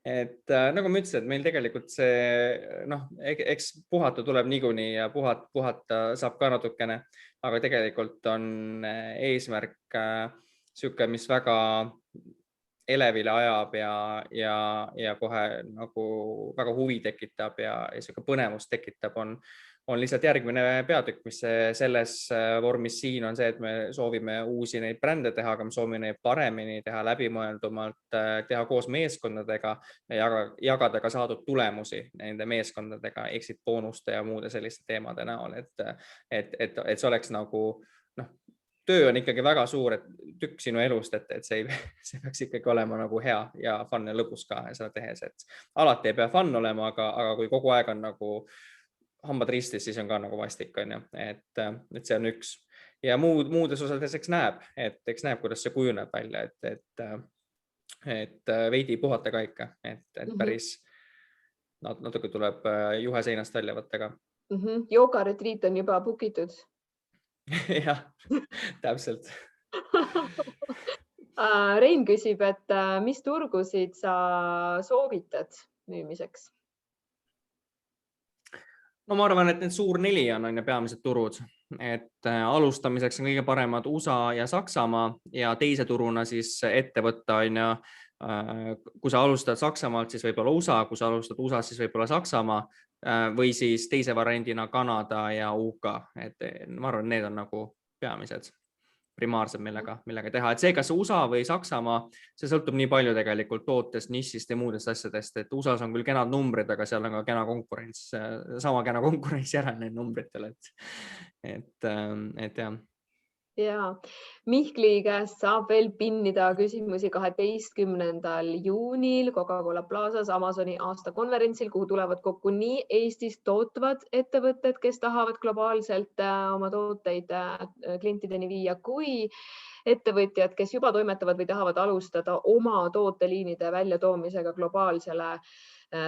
et nagu ma ütlesin, et meil tegelikult see, eks puhata tuleb niikuinii ja puhata saab ka natukene, aga tegelikult on eesmärk sihuke, mis väga elevile ajab ja kohe nagu väga huvi tekitab ja sihuke põnevust tekitab, on lihtsalt järgmine peatükk, mis selles vormis siin on see, et me soovime uusi neid brände teha, aga me soovime neid paremini teha, läbimõeldumalt, teha koos meeskondadega ja jagada ka saadud tulemusi nende meeskondadega, exit boonuste ja muude selliste teemade näol, et see oleks nagu, töö on ikkagi väga suur tükk sinu elust, et see peaks ikkagi olema nagu hea ja fun ja lõbus ka seda tehes, et alati ei pea fun olema, aga kui kogu aeg on nagu hambad ristis, siis on ka nagu vastik, on ju, et see on üks. Ja muudes osades eks näeb, kuidas see kujuneb välja, et veidi puhata ka ikka, et päris natuke tuleb juhe seinast välja võtta ka. Jooga retriit on juba bookitud? Jah, täpselt. Rein küsib, et mis turgusid sa soovitad müümiseks? No ma arvan, et need suur 4 on peamised turud, et alustamiseks on kõige paremad USA ja Saksamaa ja teise turuna siis ettevõtta on ja kui sa alustad Saksamaalt, siis võib-olla USA, kui sa alustad USA, siis võib-olla Saksamaa või siis teise variandina Kanada ja UK, et ma arvan, need on nagu peamised primaarsed, millega teha, et see, kas USA või Saksamaa, see sõltub nii palju tegelikult tootest, nišist ja muudest asjadest, et USA-s on küll kenad numbrid, aga seal on ka kena konkurents, sama kena konkurents järel neil numbritel, et jah. Ja Mihkli käest saab veel pinnida küsimusi 12. juunil Coca-Cola Plazas Amazoni aastakonverentsil, kuhu tulevad kokku nii Eestis tootvad ettevõtted, kes tahavad globaalselt oma tooteid klientideni viia, kui ettevõtjad, kes juba toimetavad või tahavad alustada oma tooteliinide väljatoomisega globaalsele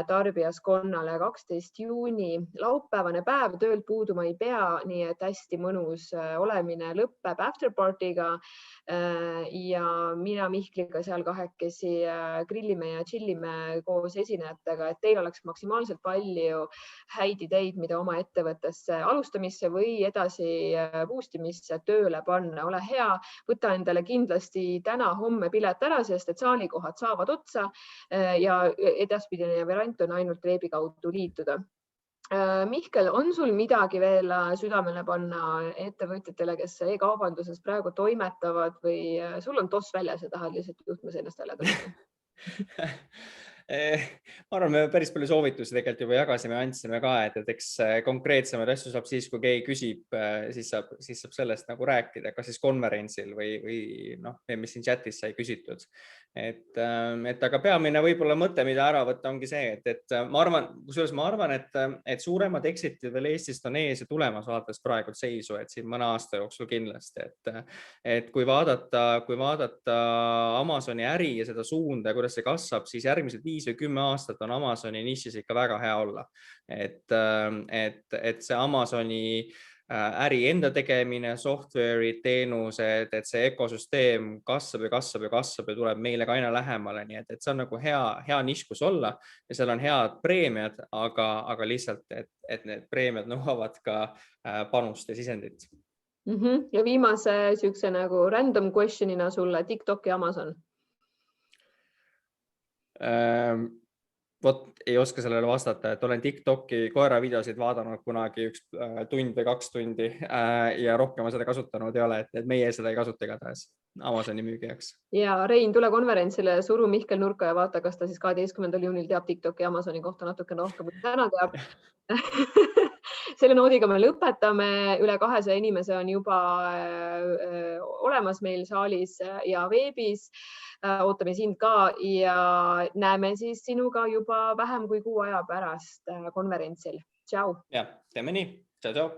tarbijaskonnale. 12. juuni, laupäevane päev, töölt puuduma ei pea, nii et hästi mõnus olemine lõpeb afterpartyga ja mina Mihkliga seal kahekesi grillime ja chillime koos esinejatega, et teil oleks maksimaalselt palju häid ideid, mida oma ettevõttesse alustamisse või edasi boostimisse tööle panna. Ole hea, võta endale kindlasti täna-homme pilet ära, sest et saalikohad saavad otsa ja edaspidine variant on ainult veebi kaudu liituda. Mihkel, on sul midagi veel südamele panna ettevõtjatele, kes e-kaubanduses praegu toimetavad või sul on toss väljas ja tahad lihtsalt juhtmes ennast välja tõsta? Ma arvan, me päris palju soovitusi tegelikult juba jagasime, andsime ka, et eks konkreetsemaid asju saab siis, kui keegi küsib, siis saab sellest nagu rääkida, kas siis konverentsil või noh, mis siin chatis sai küsitud. Aga peamine võib-olla mõte, mida ära võtta, ongi see, et ma arvan, et suuremad exitid veel Eestist on ees ja tulemas vaadates praegu seisu, et siin mõne aasta jooksul kindlasti, et kui vaadata Amazoni äri ja seda suunda ja kuidas see kasvab, siis järgmised 5 või 10 aastat on Amazoni nišis ikka väga hea olla. Et see Amazoni äri enda tegemine, software'id, teenused, et see ökosüsteem kasvab ja tuleb meile ka aina lähemale, nii et see on nagu hea nišk, kus olla ja seal on head preemiad, aga lihtsalt, et need preemiad nõuavad ka panust ja sisendit. Ja viimase sükse nagu random questionina sulle TikTok ja Amazon. Vot ei oska sellele vastata, et olen TikToki koera videosid vaadanud kunagi 1 tund või 2 tundi ja rohkem seda kasutanud ei ole, et meie seda ei kasuta igatahes Amazoni müügijaks. Ja Rein, tule konverentsile, suru Mihkel nurka ja vaata, kas ta siis 12. juunil teab TikToki ja Amazoni kohta natuke rohkem, kui täna teab. Selle noodiga me lõpetame, üle 200 inimese on juba olemas meil saalis ja veebis. Ootame sind ka ja näeme siis sinuga juba vähem kui kuu aja pärast konverentsil. Tšau! Ja, teeme nii. Tšau, tšau!